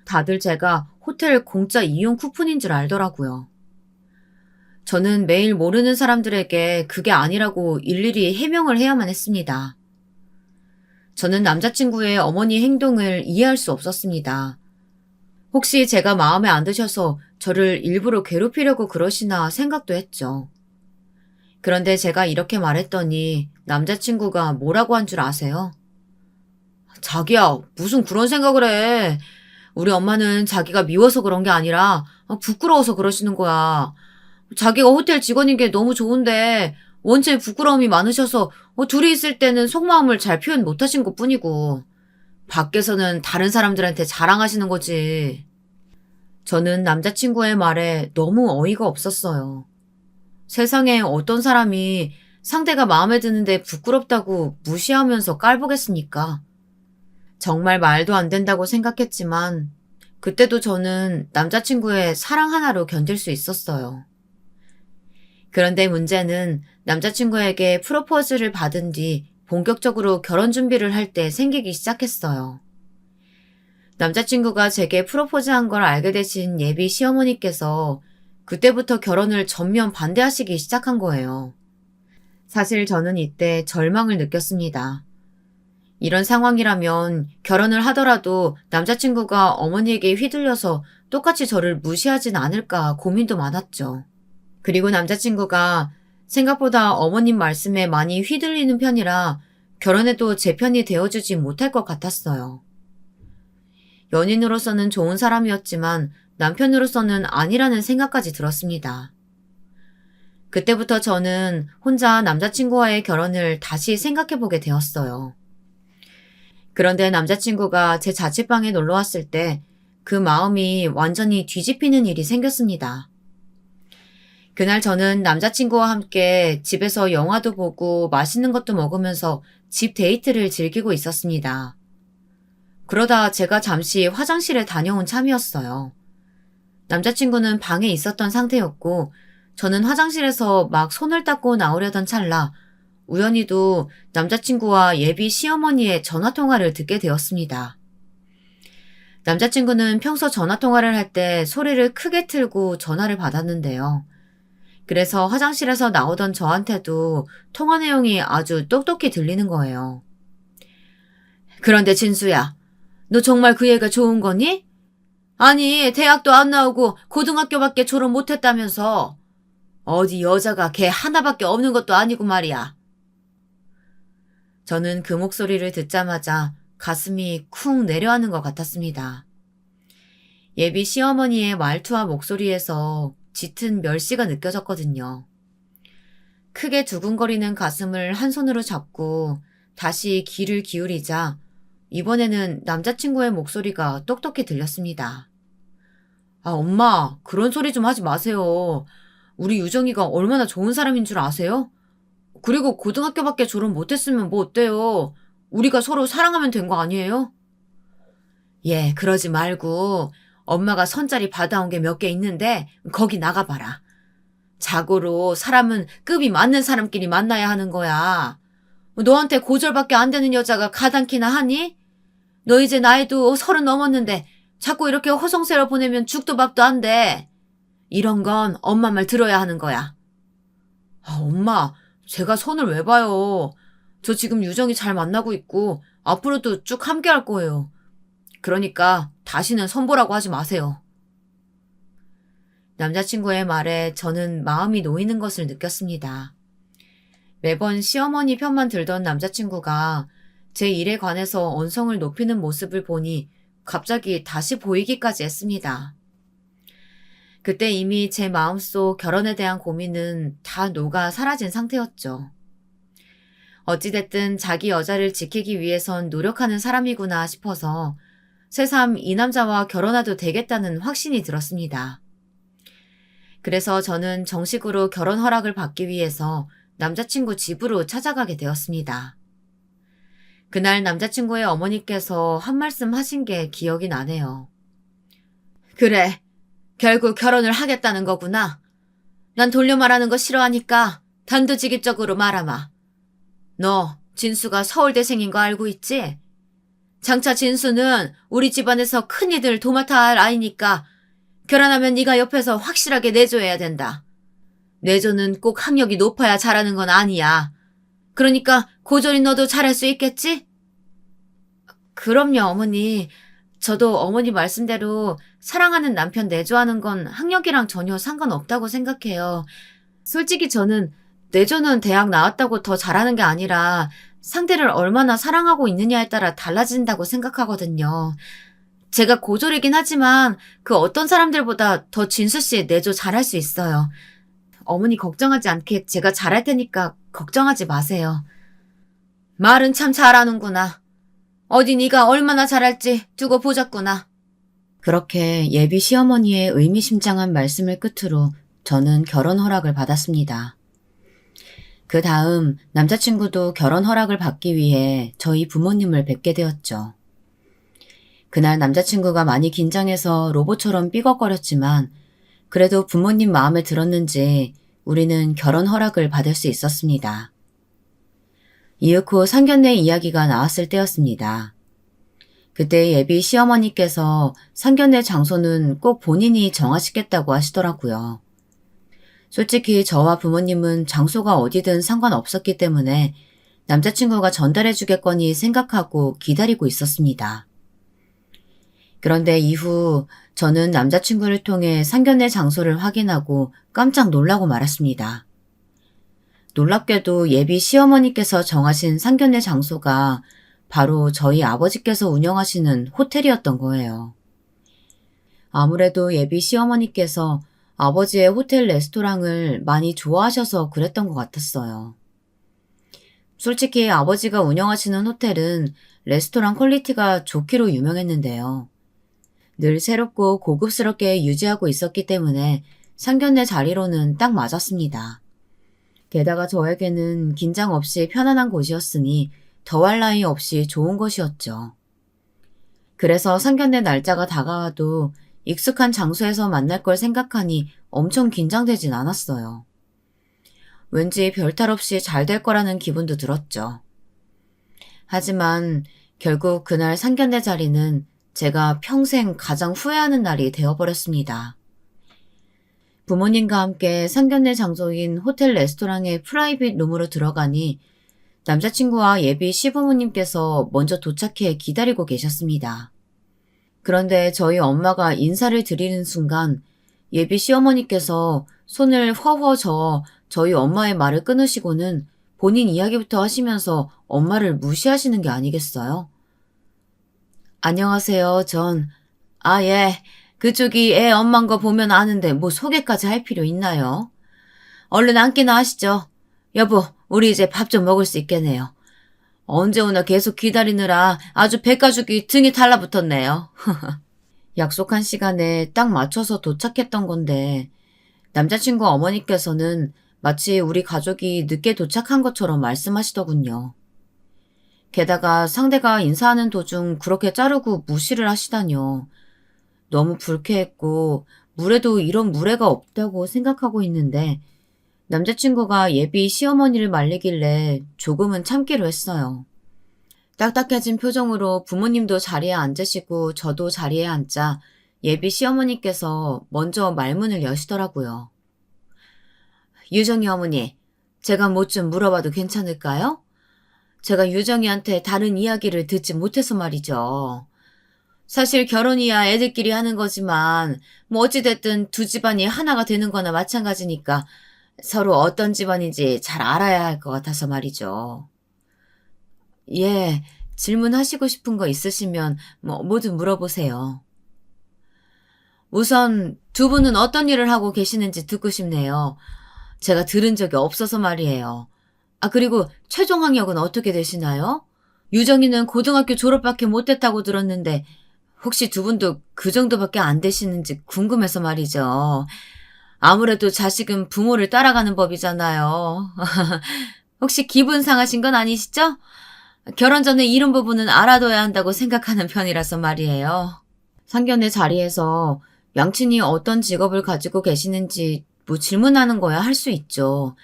다들 제가 호텔 공짜 이용 쿠폰인 줄 알더라고요. 저는 매일 모르는 사람들에게 그게 아니라고 일일이 해명을 해야만 했습니다. 저는 남자친구의 어머니 행동을 이해할 수 없었습니다. 혹시 제가 마음에 안 드셔서 저를 일부러 괴롭히려고 그러시나 생각도 했죠. 그런데 제가 이렇게 말했더니 남자친구가 뭐라고 한 줄 아세요? 자기야, 무슨 그런 생각을 해. 우리 엄마는 자기가 미워서 그런 게 아니라 부끄러워서 그러시는 거야. 자기가 호텔 직원인 게 너무 좋은데 원체 부끄러움이 많으셔서 둘이 있을 때는 속마음을 잘 표현 못 하신 것 뿐이고 밖에서는 다른 사람들한테 자랑하시는 거지. 저는 남자친구의 말에 너무 어이가 없었어요. 세상에 어떤 사람이 상대가 마음에 드는데 부끄럽다고 무시하면서 깔보겠습니까? 정말 말도 안 된다고 생각했지만 그때도 저는 남자친구의 사랑 하나로 견딜 수 있었어요. 그런데 문제는 남자친구에게 프로포즈를 받은 뒤 본격적으로 결혼 준비를 할 때 생기기 시작했어요. 남자친구가 제게 프로포즈한 걸 알게 되신 예비 시어머니께서 그때부터 결혼을 전면 반대하시기 시작한 거예요. 사실 저는 이때 절망을 느꼈습니다. 이런 상황이라면 결혼을 하더라도 남자친구가 어머니에게 휘둘려서 똑같이 저를 무시하진 않을까 고민도 많았죠. 그리고 남자친구가 생각보다 어머님 말씀에 많이 휘둘리는 편이라 결혼해도 제 편이 되어주지 못할 것 같았어요. 연인으로서는 좋은 사람이었지만 남편으로서는 아니라는 생각까지 들었습니다. 그때부터 저는 혼자 남자친구와의 결혼을 다시 생각해보게 되었어요. 그런데 남자친구가 제 자취방에 놀러왔을 때 그 마음이 완전히 뒤집히는 일이 생겼습니다. 그날 저는 남자친구와 함께 집에서 영화도 보고 맛있는 것도 먹으면서 집 데이트를 즐기고 있었습니다. 그러다 제가 잠시 화장실에 다녀온 참이었어요. 남자친구는 방에 있었던 상태였고 저는 화장실에서 막 손을 닦고 나오려던 찰나 우연히도 남자친구와 예비 시어머니의 전화통화를 듣게 되었습니다. 남자친구는 평소 전화통화를 할 때 소리를 크게 틀고 전화를 받았는데요. 그래서 화장실에서 나오던 저한테도 통화 내용이 아주 똑똑히 들리는 거예요. 그런데 진수야, 너 정말 그 애가 좋은 거니? 아니, 대학도 안 나오고 고등학교밖에 졸업 못했다면서. 어디 여자가 걔 하나밖에 없는 것도 아니고 말이야. 저는 그 목소리를 듣자마자 가슴이 쿵 내려앉는 것 같았습니다. 예비 시어머니의 말투와 목소리에서 짙은 멸시가 느껴졌거든요. 크게 두근거리는 가슴을 한 손으로 잡고 다시 귀를 기울이자 이번에는 남자친구의 목소리가 똑똑히 들렸습니다. 아, 엄마, 그런 소리 좀 하지 마세요. 우리 유정이가 얼마나 좋은 사람인 줄 아세요? 그리고 고등학교밖에 졸업 못했으면 뭐 어때요? 우리가 서로 사랑하면 된 거 아니에요? 예, 그러지 말고 엄마가 선자리 받아온 게 몇 개 있는데 거기 나가봐라. 자고로 사람은 급이 맞는 사람끼리 만나야 하는 거야. 너한테 고절밖에 안 되는 여자가 가당키나 하니? 너 이제 나이도 30 넘었는데 자꾸 이렇게 허송세월 보내면 죽도 밥도 안 돼. 이런 건 엄마 말 들어야 하는 거야. 아, 엄마, 제가 손을 왜 봐요? 저 지금 유정이 잘 만나고 있고 앞으로도 쭉 함께 할 거예요. 그러니까 다시는 선보라고 하지 마세요. 남자친구의 말에 저는 마음이 놓이는 것을 느꼈습니다. 매번 시어머니 편만 들던 남자친구가 제 일에 관해서 언성을 높이는 모습을 보니 갑자기 다시 보이기까지 했습니다. 그때 이미 제 마음속 결혼에 대한 고민은 다 녹아 사라진 상태였죠. 어찌됐든 자기 여자를 지키기 위해선 노력하는 사람이구나 싶어서 새삼 이 남자와 결혼해도 되겠다는 확신이 들었습니다. 그래서 저는 정식으로 결혼 허락을 받기 위해서 남자친구 집으로 찾아가게 되었습니다. 그날 남자친구의 어머니께서 한 말씀 하신 게 기억이 나네요. 그래, 결국 결혼을 하겠다는 거구나. 난 돌려 말하는 거 싫어하니까 단도직입적으로 말하마. 너 진수가 서울대생인 거 알고 있지? 장차 진수는 우리 집안에서 큰이들 도맡아 할 아이니까 결혼하면 네가 옆에서 확실하게 내줘야 된다. 내조는 꼭 학력이 높아야 잘하는 건 아니야. 그러니까 고졸인 너도 잘할 수 있겠지? 그럼요, 어머니. 저도 어머니 말씀대로 사랑하는 남편 내조하는 건 학력이랑 전혀 상관없다고 생각해요. 솔직히 저는 내조는 대학 나왔다고 더 잘하는 게 아니라 상대를 얼마나 사랑하고 있느냐에 따라 달라진다고 생각하거든요. 제가 고졸이긴 하지만 그 어떤 사람들보다 더 진수 씨 내조 잘할 수 있어요. 어머니 걱정하지 않게 제가 잘할 테니까 걱정하지 마세요. 말은 참 잘하는구나. 어디 네가 얼마나 잘할지 두고 보자꾸나. 그렇게 예비 시어머니의 의미심장한 말씀을 끝으로 저는 결혼 허락을 받았습니다. 그 다음 남자친구도 결혼 허락을 받기 위해 저희 부모님을 뵙게 되었죠. 그날 남자친구가 많이 긴장해서 로봇처럼 삐걱거렸지만 그래도 부모님 마음에 들었는지 우리는 결혼 허락을 받을 수 있었습니다. 이윽고 상견례 이야기가 나왔을 때였습니다. 그때 예비 시어머니께서 상견례 장소는 꼭 본인이 정하시겠다고 하시더라고요. 솔직히 저와 부모님은 장소가 어디든 상관없었기 때문에 남자친구가 전달해 주겠거니 생각하고 기다리고 있었습니다. 그런데 이후 저는 남자친구를 통해 상견례 장소를 확인하고 깜짝 놀라고 말았습니다. 놀랍게도 예비 시어머니께서 정하신 상견례 장소가 바로 저희 아버지께서 운영하시는 호텔이었던 거예요. 아무래도 예비 시어머니께서 아버지의 호텔 레스토랑을 많이 좋아하셔서 그랬던 것 같았어요. 솔직히 아버지가 운영하시는 호텔은 레스토랑 퀄리티가 좋기로 유명했는데요. 늘 새롭고 고급스럽게 유지하고 있었기 때문에 상견례 자리로는 딱 맞았습니다. 게다가 저에게는 긴장 없이 편안한 곳이었으니 더할 나위 없이 좋은 것이었죠. 그래서 상견례 날짜가 다가와도 익숙한 장소에서 만날 걸 생각하니 엄청 긴장되진 않았어요. 왠지 별탈 없이 잘 될 거라는 기분도 들었죠. 하지만 결국 그날 상견례 자리는 제가 평생 가장 후회하는 날이 되어버렸습니다. 부모님과 함께 상견례 장소인 호텔 레스토랑의 프라이빗 룸으로 들어가니 남자친구와 예비 시부모님께서 먼저 도착해 기다리고 계셨습니다. 그런데 저희 엄마가 인사를 드리는 순간 예비 시어머니께서 손을 허허 저어 저희 엄마의 말을 끊으시고는 본인 이야기부터 하시면서 엄마를 무시하시는 게 아니겠어요? 안녕하세요, 예. 그쪽이 애 엄만 거 보면 아는데 뭐 소개까지 할 필요 있나요? 얼른 앉기나 하시죠. 여보, 우리 이제 밥 좀 먹을 수 있겠네요. 언제 오나 계속 기다리느라 아주 배가죽이 등에 달라붙었네요. 약속한 시간에 딱 맞춰서 도착했던 건데 남자친구 어머니께서는 마치 우리 가족이 늦게 도착한 것처럼 말씀하시더군요. 게다가 상대가 인사하는 도중 그렇게 자르고 무시를 하시다뇨. 너무 불쾌했고 물에도 이런 무례가 없다고 생각하고 있는데 남자친구가 예비 시어머니를 말리길래 조금은 참기로 했어요. 딱딱해진 표정으로 부모님도 자리에 앉으시고 저도 자리에 앉자 예비 시어머니께서 먼저 말문을 여시더라고요. 유정이 어머니, 제가 뭐 좀 물어봐도 괜찮을까요? 제가 유정이한테 다른 이야기를 듣지 못해서 말이죠. 사실 결혼이야 애들끼리 하는 거지만 뭐 어찌됐든 두 집안이 하나가 되는 거나 마찬가지니까 서로 어떤 집안인지 잘 알아야 할 것 같아서 말이죠. 예, 질문하시고 싶은 거 있으시면 뭐든 물어보세요. 우선 두 분은 어떤 일을 하고 계시는지 듣고 싶네요. 제가 들은 적이 없어서 말이에요. 그리고 최종 학력은 어떻게 되시나요? 유정이는 고등학교 졸업밖에 못했다고 들었는데 혹시 두 분도 그 정도밖에 안 되시는지 궁금해서 말이죠. 아무래도 자식은 부모를 따라가는 법이잖아요. 혹시 기분 상하신 건 아니시죠? 결혼 전에 이런 부분은 알아둬야 한다고 생각하는 편이라서 말이에요. 상견례 자리에서 양친이 어떤 직업을 가지고 계시는지 질문하는 거야 할 수 있죠.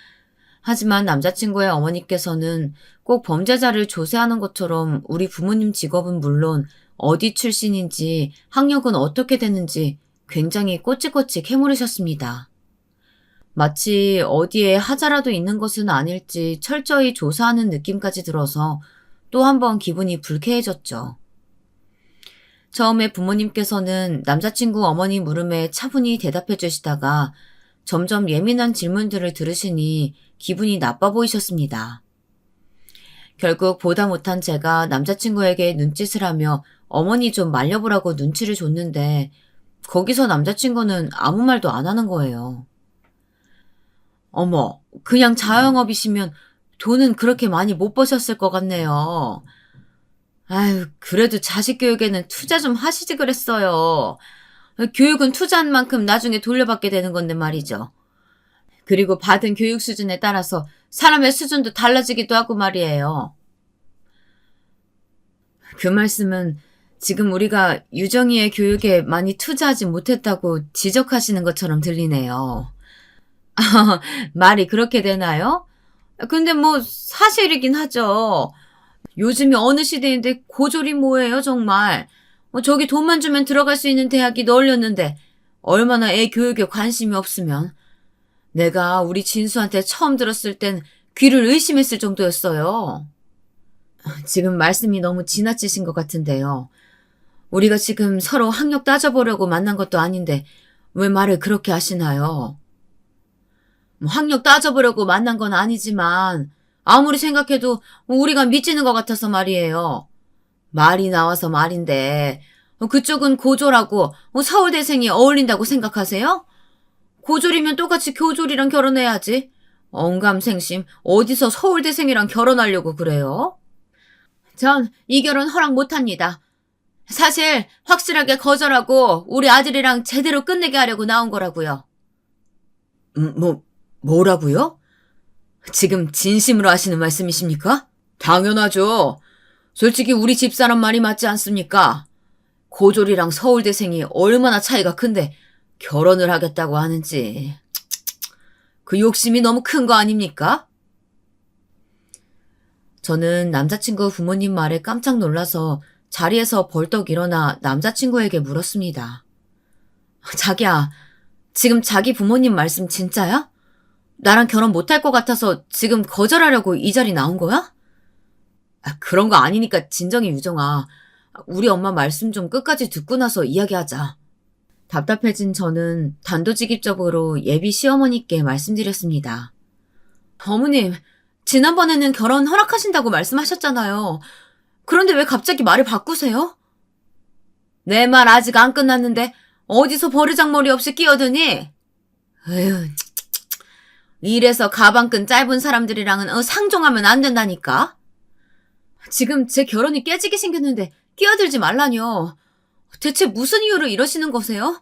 하지만 남자친구의 어머니께서는 꼭 범죄자를 조사하는 것처럼 우리 부모님 직업은 물론 어디 출신인지 학력은 어떻게 되는지 굉장히 꼬치꼬치 캐물으셨습니다. 마치 어디에 하자라도 있는 것은 아닐지 철저히 조사하는 느낌까지 들어서 또 한 번 기분이 불쾌해졌죠. 처음에 부모님께서는 남자친구 어머니 물음에 차분히 대답해 주시다가 점점 예민한 질문들을 들으시니 기분이 나빠 보이셨습니다. 결국 보다 못한 제가 남자친구에게 눈짓을 하며 어머니 좀 말려보라고 눈치를 줬는데 거기서 남자친구는 아무 말도 안 하는 거예요. 어머, 그냥 자영업이시면 돈은 그렇게 많이 못 버셨을 것 같네요. 아유, 그래도 자식 교육에는 투자 좀 하시지 그랬어요. 교육은 투자한 만큼 나중에 돌려받게 되는 건데 말이죠. 그리고 받은 교육 수준에 따라서 사람의 수준도 달라지기도 하고 말이에요. 그 말씀은 지금 우리가 유정이의 교육에 많이 투자하지 못했다고 지적하시는 것처럼 들리네요. 말이 그렇게 되나요? 근데 사실이긴 하죠. 요즘이 어느 시대인데 고졸이 뭐예요 정말. 저기 돈만 주면 들어갈 수 있는 대학이 널렸는데 얼마나 애 교육에 관심이 없으면. 내가 우리 진수한테 처음 들었을 땐 귀를 의심했을 정도였어요. 지금 말씀이 너무 지나치신 것 같은데요. 우리가 지금 서로 학력 따져보려고 만난 것도 아닌데 왜 말을 그렇게 하시나요? 학력 따져보려고 만난 건 아니지만 아무리 생각해도 우리가 미치는 것 같아서 말이에요. 말이 나와서 말인데 그쪽은 고졸하고 서울대생이 어울린다고 생각하세요? 고졸이면 똑같이 교졸이랑 결혼해야지. 언감생심 어디서 서울대생이랑 결혼하려고 그래요? 전 이 결혼 허락 못합니다. 사실 확실하게 거절하고 우리 아들이랑 제대로 끝내게 하려고 나온 거라고요. 뭐라고요? 지금 진심으로 하시는 말씀이십니까? 당연하죠. 솔직히 우리 집사람 말이 맞지 않습니까? 고졸이랑 서울대생이 얼마나 차이가 큰데 결혼을 하겠다고 하는지. 그 욕심이 너무 큰 거 아닙니까? 저는 남자친구 부모님 말에 깜짝 놀라서 자리에서 벌떡 일어나 남자친구에게 물었습니다. 자기야, 지금 자기 부모님 말씀 진짜야? 나랑 결혼 못할 것 같아서 지금 거절하려고 이 자리 나온 거야? 그런 거 아니니까 진정해, 유정아. 우리 엄마 말씀 좀 끝까지 듣고 나서 이야기하자. 답답해진 저는 단도직입적으로 예비 시어머니께 말씀드렸습니다. 어머님, 지난번에는 결혼 허락하신다고 말씀하셨잖아요. 그런데 왜 갑자기 말을 바꾸세요? 내 말 아직 안 끝났는데 어디서 버르장머리 없이 끼어드니? 에휴, 이래서 가방끈 짧은 사람들이랑은 상종하면 안 된다니까? 지금 제 결혼이 깨지게 생겼는데 끼어들지 말라뇨. 대체 무슨 이유로 이러시는 거세요?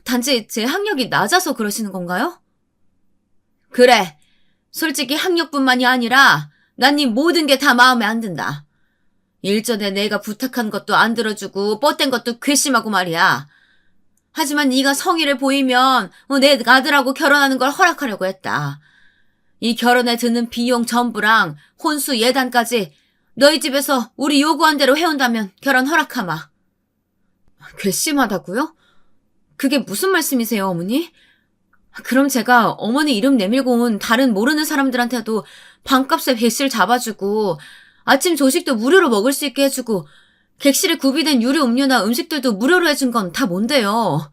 단지 제 학력이 낮아서 그러시는 건가요? 그래. 솔직히 학력뿐만이 아니라 난 네 모든 게 다 마음에 안 든다. 일전에 내가 부탁한 것도 안 들어주고 뻗댄 것도 괘씸하고 말이야. 하지만 네가 성의를 보이면 내 아들하고 결혼하는 걸 허락하려고 했다. 이 결혼에 드는 비용 전부랑 혼수 예단까지 너희 집에서 우리 요구한 대로 해온다면 결혼 허락하마. 괘씸하다고요? 그게 무슨 말씀이세요, 어머니? 그럼 제가 어머니 이름 내밀고 온 다른 모르는 사람들한테도 방값에 배실 잡아주고 아침 조식도 무료로 먹을 수 있게 해주고 객실에 구비된 유료 음료나 음식들도 무료로 해준 건 다 뭔데요?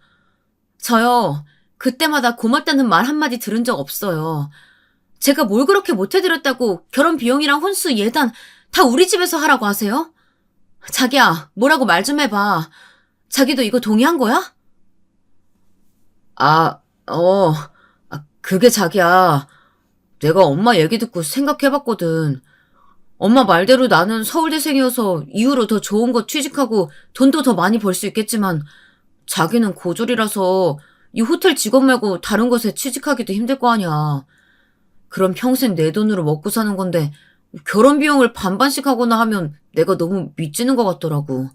저요, 그때마다 고맙다는 말 한마디 들은 적 없어요. 제가 뭘 그렇게 못해드렸다고 결혼 비용이랑 혼수 예단 다 우리 집에서 하라고 하세요? 자기야, 뭐라고 말 좀 해봐. 자기도 이거 동의한 거야? 그게 자기야. 내가 엄마 얘기 듣고 생각해봤거든. 엄마 말대로 나는 서울대생이어서 이후로 더 좋은 거 취직하고 돈도 더 많이 벌 수 있겠지만 자기는 고졸이라서 이 호텔 직원 말고 다른 곳에 취직하기도 힘들 거 아니야. 그럼 평생 내 돈으로 먹고 사는 건데 결혼 비용을 반반씩 하거나 하면 내가 너무 미치는 것 같더라고.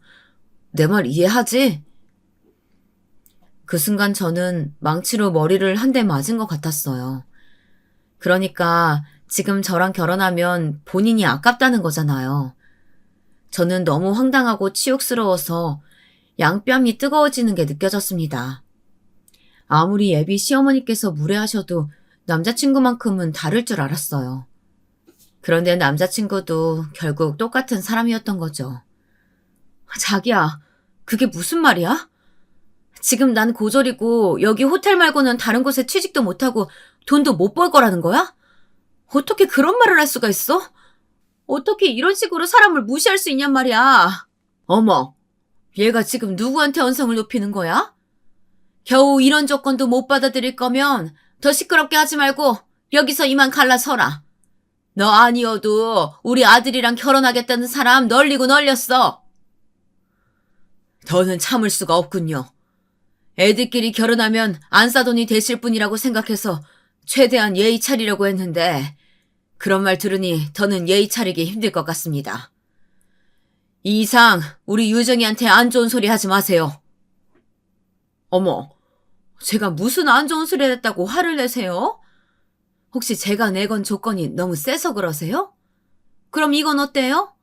내 말 이해하지? 그 순간 저는 망치로 머리를 한 대 맞은 것 같았어요. 그러니까 지금 저랑 결혼하면 본인이 아깝다는 거잖아요. 저는 너무 황당하고 치욕스러워서 양뺨이 뜨거워지는 게 느껴졌습니다. 아무리 예비 시어머니께서 무례하셔도 남자친구만큼은 다를 줄 알았어요. 그런데 남자친구도 결국 똑같은 사람이었던 거죠. 자기야, 그게 무슨 말이야? 지금 난 고졸이고 여기 호텔 말고는 다른 곳에 취직도 못하고 돈도 못 벌 거라는 거야? 어떻게 그런 말을 할 수가 있어? 어떻게 이런 식으로 사람을 무시할 수 있냔 말이야. 어머, 얘가 지금 누구한테 언성을 높이는 거야? 겨우 이런 조건도 못 받아들일 거면 더 시끄럽게 하지 말고 여기서 이만 갈라서라. 너 아니어도 우리 아들이랑 결혼하겠다는 사람 널리고 널렸어. 더는 참을 수가 없군요. 애들끼리 결혼하면 안싸돈이 되실 분이라고 생각해서 최대한 예의 차리려고 했는데 그런 말 들으니 더는 예의 차리기 힘들 것 같습니다. 이 이상 우리 유정이한테 안 좋은 소리 하지 마세요. 어머, 제가 무슨 안 좋은 소리를 했다고 화를 내세요? 혹시 제가 내건 조건이 너무 세서 그러세요? 그럼 이건 어때요?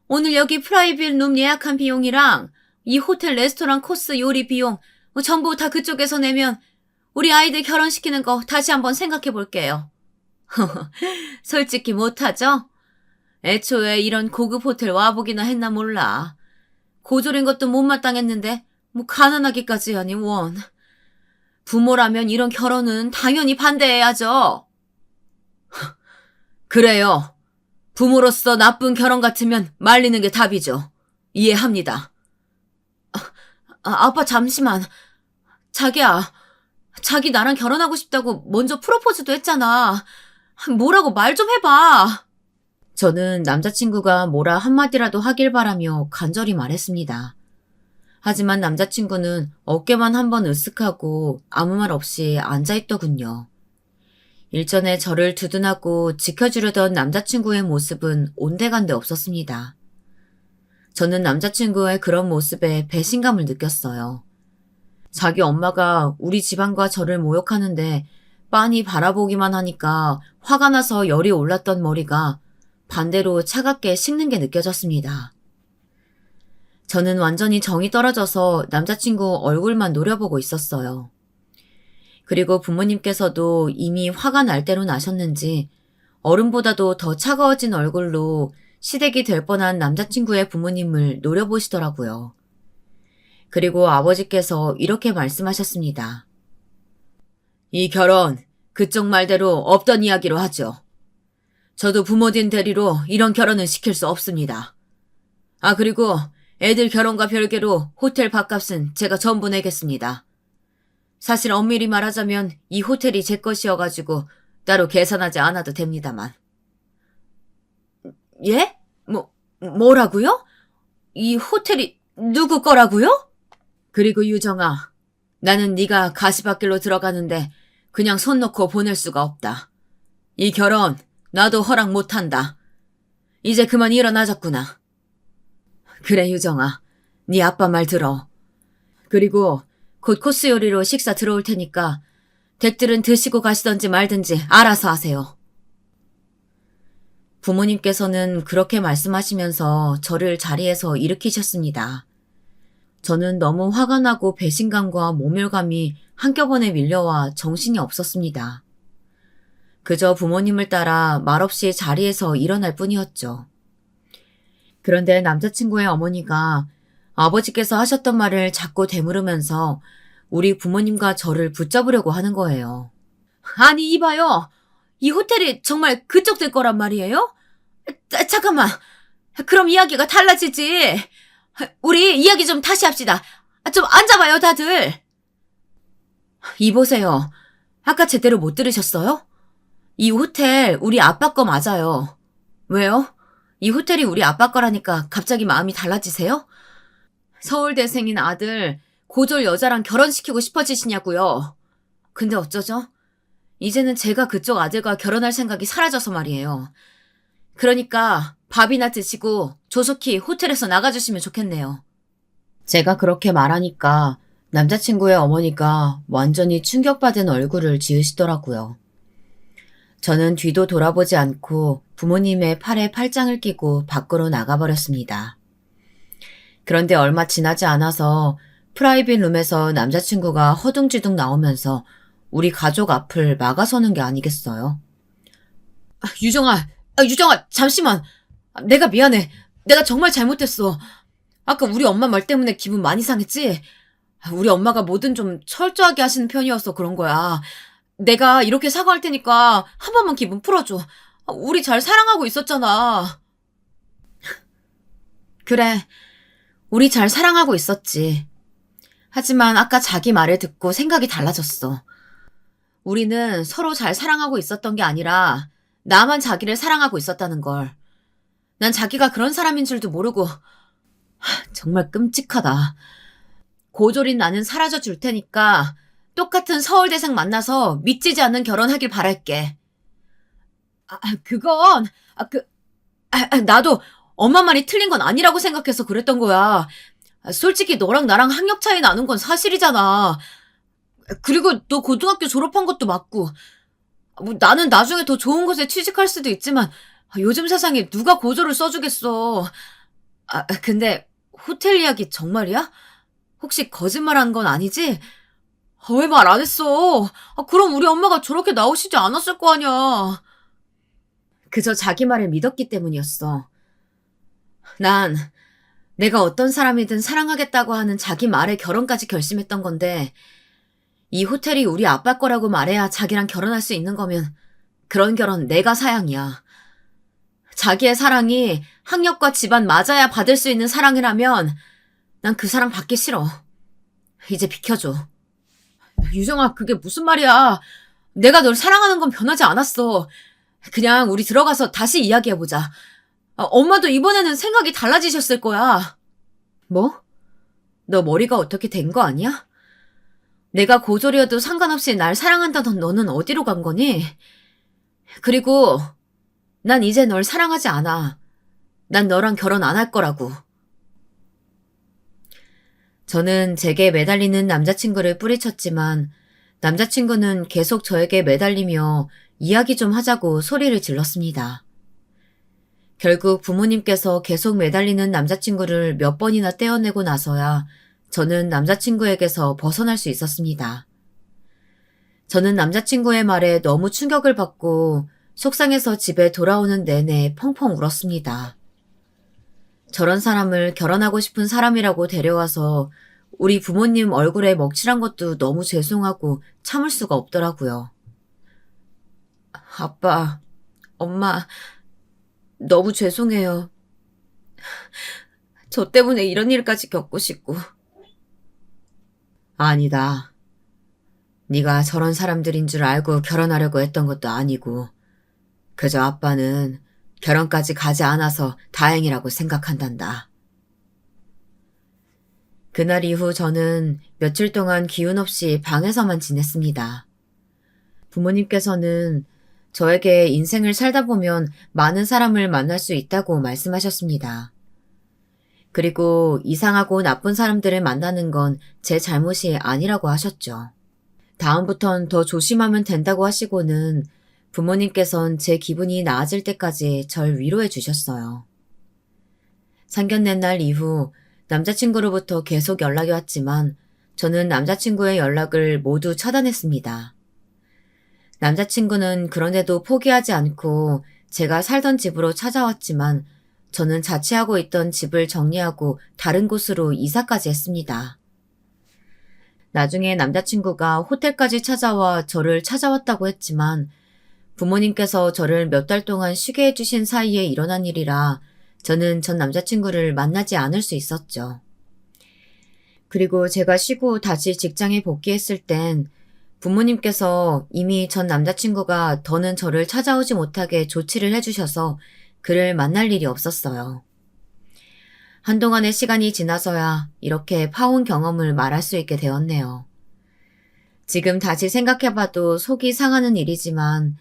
오늘 여기 프라이빗 룸 예약한 비용이랑 이 호텔 레스토랑 코스 요리 비용 전부 다 그쪽에서 내면 우리 아이들 결혼시키는 거 다시 한번 생각해 볼게요. 솔직히 못하죠? 애초에 이런 고급 호텔 와보기나 했나 몰라. 고졸인 것도 못마땅했는데 뭐 가난하기까지 하니 원. 부모라면 이런 결혼은 당연히 반대해야죠. 그래요. 부모로서 나쁜 결혼 같으면 말리는 게 답이죠. 이해합니다. 아빠 잠시만. 자기야, 자기 나랑 결혼하고 싶다고 먼저 프로포즈도 했잖아. 뭐라고 말 좀 해봐. 저는 남자친구가 뭐라 한마디라도 하길 바라며 간절히 말했습니다. 하지만 남자친구는 어깨만 한번 으쓱하고 아무 말 없이 앉아있더군요. 일전에 저를 두둔하고 지켜주려던 남자친구의 모습은 온데간데 없었습니다. 저는 남자친구의 그런 모습에 배신감을 느꼈어요. 자기 엄마가 우리 집안과 저를 모욕하는데 빤히 바라보기만 하니까 화가 나서 열이 올랐던 머리가 반대로 차갑게 식는 게 느껴졌습니다. 저는 완전히 정이 떨어져서 남자친구 얼굴만 노려보고 있었어요. 그리고 부모님께서도 이미 화가 날 대로 나셨는지 얼음보다도 더 차가워진 얼굴로 시댁이 될 뻔한 남자친구의 부모님을 노려보시더라고요. 그리고 아버지께서 이렇게 말씀하셨습니다. 이 결혼, 그쪽 말대로 없던 이야기로 하죠. 저도 부모님 대리로 이런 결혼은 시킬 수 없습니다. 아, 그리고 애들 결혼과 별개로 호텔 밥값은 제가 전부 내겠습니다. 사실 엄밀히 말하자면 이 호텔이 제 것이어가지고 따로 계산하지 않아도 됩니다만. 예? 뭐라고요? 이 호텔이 누구 거라고요? 그리고 유정아, 나는 네가 가시밭길로 들어가는데 그냥 손 놓고 보낼 수가 없다. 이 결혼 나도 허락 못한다. 이제 그만 일어나자꾸나. 그래 유정아, 네 아빠 말 들어. 그리고 곧 코스 요리로 식사 들어올 테니까 댁들은 드시고 가시던지 말든지 알아서 하세요. 부모님께서는 그렇게 말씀하시면서 저를 자리에서 일으키셨습니다. 저는 너무 화가 나고 배신감과 모멸감이 한꺼번에 밀려와 정신이 없었습니다. 그저 부모님을 따라 말없이 자리에서 일어날 뿐이었죠. 그런데 남자친구의 어머니가 아버지께서 하셨던 말을 자꾸 되물으면서 우리 부모님과 저를 붙잡으려고 하는 거예요. 아니, 이봐요. 이 호텔이 정말 그쪽 될 거란 말이에요? 잠깐만. 그럼 이야기가 달라지지. 우리 이야기 좀 다시 합시다. 좀 앉아봐요, 다들. 이보세요. 아까 제대로 못 들으셨어요? 이 호텔 우리 아빠 거 맞아요. 왜요? 이 호텔이 우리 아빠 거라니까 갑자기 마음이 달라지세요? 서울대생인 아들 고졸 여자랑 결혼시키고 싶어지시냐고요. 근데 어쩌죠? 이제는 제가 그쪽 아들과 결혼할 생각이 사라져서 말이에요. 그러니까 밥이나 드시고 조속히 호텔에서 나가주시면 좋겠네요. 제가 그렇게 말하니까 남자친구의 어머니가 완전히 충격받은 얼굴을 지으시더라고요. 저는 뒤도 돌아보지 않고 부모님의 팔에 팔짱을 끼고 밖으로 나가버렸습니다. 그런데 얼마 지나지 않아서 프라이빗 룸에서 남자친구가 허둥지둥 나오면서 우리 가족 앞을 막아서는 게 아니겠어요? 유정아, 잠시만. 내가 미안해. 내가 정말 잘못했어. 아까 우리 엄마 말 때문에 기분 많이 상했지? 우리 엄마가 뭐든 좀 철저하게 하시는 편이어서 그런 거야. 내가 이렇게 사과할 테니까 한 번만 기분 풀어줘. 우리 잘 사랑하고 있었잖아. 그래, 우리 잘 사랑하고 있었지. 하지만 아까 자기 말을 듣고 생각이 달라졌어. 우리는 서로 잘 사랑하고 있었던 게 아니라 나만 자기를 사랑하고 있었다는 걸. 난 자기가 그런 사람인 줄도 모르고 정말 끔찍하다. 고졸인 나는 사라져 줄 테니까 똑같은 서울대생 만나서 믿지지 않는 결혼하길 바랄게. 그건 나도 엄마 말이 틀린 건 아니라고 생각해서 그랬던 거야. 솔직히 너랑 나랑 학력 차이 나는 건 사실이잖아. 그리고 너 고등학교 졸업한 것도 맞고 나는 나중에 더 좋은 곳에 취직할 수도 있지만 요즘 세상에 누가 고졸을 써주겠어. 근데 호텔 이야기 정말이야? 혹시 거짓말한 건 아니지? 왜 말 안 했어? 그럼 우리 엄마가 저렇게 나오시지 않았을 거 아니야. 그저 자기 말을 믿었기 때문이었어. 난 내가 어떤 사람이든 사랑하겠다고 하는 자기 말에 결혼까지 결심했던 건데 이 호텔이 우리 아빠 거라고 말해야 자기랑 결혼할 수 있는 거면 그런 결혼 내가 사양이야. 자기의 사랑이 학력과 집안 맞아야 받을 수 있는 사랑이라면 난 그 사랑 받기 싫어. 이제 비켜줘. 유정아, 그게 무슨 말이야. 내가 널 사랑하는 건 변하지 않았어. 그냥 우리 들어가서 다시 이야기해보자. 엄마도 이번에는 생각이 달라지셨을 거야. 뭐? 너 머리가 어떻게 된 거 아니야? 내가 고졸이어도 상관없이 날 사랑한다던 너는 어디로 간 거니? 그리고 난 이제 널 사랑하지 않아. 난 너랑 결혼 안 할 거라고. 저는 제게 매달리는 남자친구를 뿌리쳤지만 남자친구는 계속 저에게 매달리며 이야기 좀 하자고 소리를 질렀습니다. 결국 부모님께서 계속 매달리는 남자친구를 몇 번이나 떼어내고 나서야 저는 남자친구에게서 벗어날 수 있었습니다. 저는 남자친구의 말에 너무 충격을 받고 속상해서 집에 돌아오는 내내 펑펑 울었습니다. 저런 사람을 결혼하고 싶은 사람이라고 데려와서 우리 부모님 얼굴에 먹칠한 것도 너무 죄송하고 참을 수가 없더라고요. 아빠, 엄마, 너무 죄송해요. 저 때문에 이런 일까지 겪고 싶고. 아니다. 네가 저런 사람들인 줄 알고 결혼하려고 했던 것도 아니고 그저 아빠는 결혼까지 가지 않아서 다행이라고 생각한단다. 그날 이후 저는 며칠 동안 기운 없이 방에서만 지냈습니다. 부모님께서는 저에게 인생을 살다 보면 많은 사람을 만날 수 있다고 말씀하셨습니다. 그리고 이상하고 나쁜 사람들을 만나는 건 제 잘못이 아니라고 하셨죠. 다음부턴 더 조심하면 된다고 하시고는 부모님께선 제 기분이 나아질 때까지 절 위로해 주셨어요. 상견례 날 이후 남자친구로부터 계속 연락이 왔지만 저는 남자친구의 연락을 모두 차단했습니다. 남자친구는 그런데도 포기하지 않고 제가 살던 집으로 찾아왔지만 저는 자취하고 있던 집을 정리하고 다른 곳으로 이사까지 했습니다. 나중에 남자친구가 호텔까지 찾아와 저를 찾아왔다고 했지만 부모님께서 저를 몇 달 동안 쉬게 해주신 사이에 일어난 일이라 저는 전 남자친구를 만나지 않을 수 있었죠. 그리고 제가 쉬고 다시 직장에 복귀했을 땐 부모님께서 이미 전 남자친구가 더는 저를 찾아오지 못하게 조치를 해주셔서 그를 만날 일이 없었어요. 한동안의 시간이 지나서야 이렇게 파혼 경험을 말할 수 있게 되었네요. 지금 다시 생각해봐도 속이 상하는 일이지만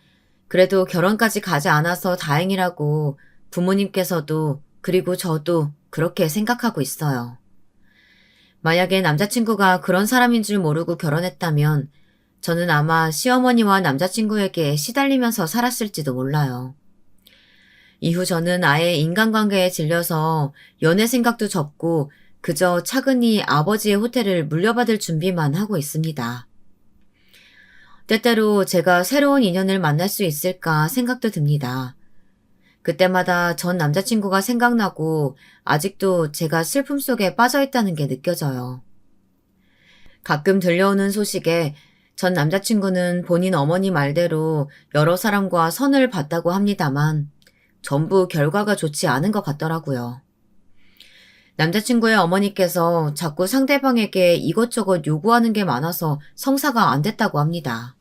그래도 결혼까지 가지 않아서 다행이라고 부모님께서도 그리고 저도 그렇게 생각하고 있어요. 만약에 남자친구가 그런 사람인 줄 모르고 결혼했다면 저는 아마 시어머니와 남자친구에게 시달리면서 살았을지도 몰라요. 이후 저는 아예 인간관계에 질려서 연애 생각도 접고 그저 차근히 아버지의 호텔을 물려받을 준비만 하고 있습니다. 때때로 제가 새로운 인연을 만날 수 있을까 생각도 듭니다. 그때마다 전 남자친구가 생각나고 아직도 제가 슬픔 속에 빠져있다는 게 느껴져요. 가끔 들려오는 소식에 전 남자친구는 본인 어머니 말대로 여러 사람과 선을 봤다고 합니다만 전부 결과가 좋지 않은 것 같더라고요. 남자친구의 어머니께서 자꾸 상대방에게 이것저것 요구하는 게 많아서 성사가 안 됐다고 합니다.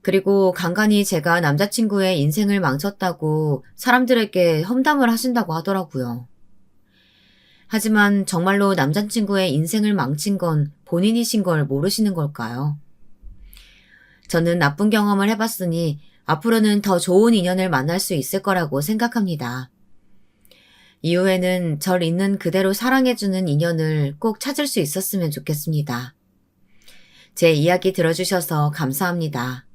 그리고 간간히 제가 남자친구의 인생을 망쳤다고 사람들에게 험담을 하신다고 하더라고요. 하지만 정말로 남자친구의 인생을 망친 건 본인이신 걸 모르시는 걸까요? 저는 나쁜 경험을 해봤으니 앞으로는 더 좋은 인연을 만날 수 있을 거라고 생각합니다. 이후에는 절 있는 그대로 사랑해주는 인연을 꼭 찾을 수 있었으면 좋겠습니다. 제 이야기 들어주셔서 감사합니다.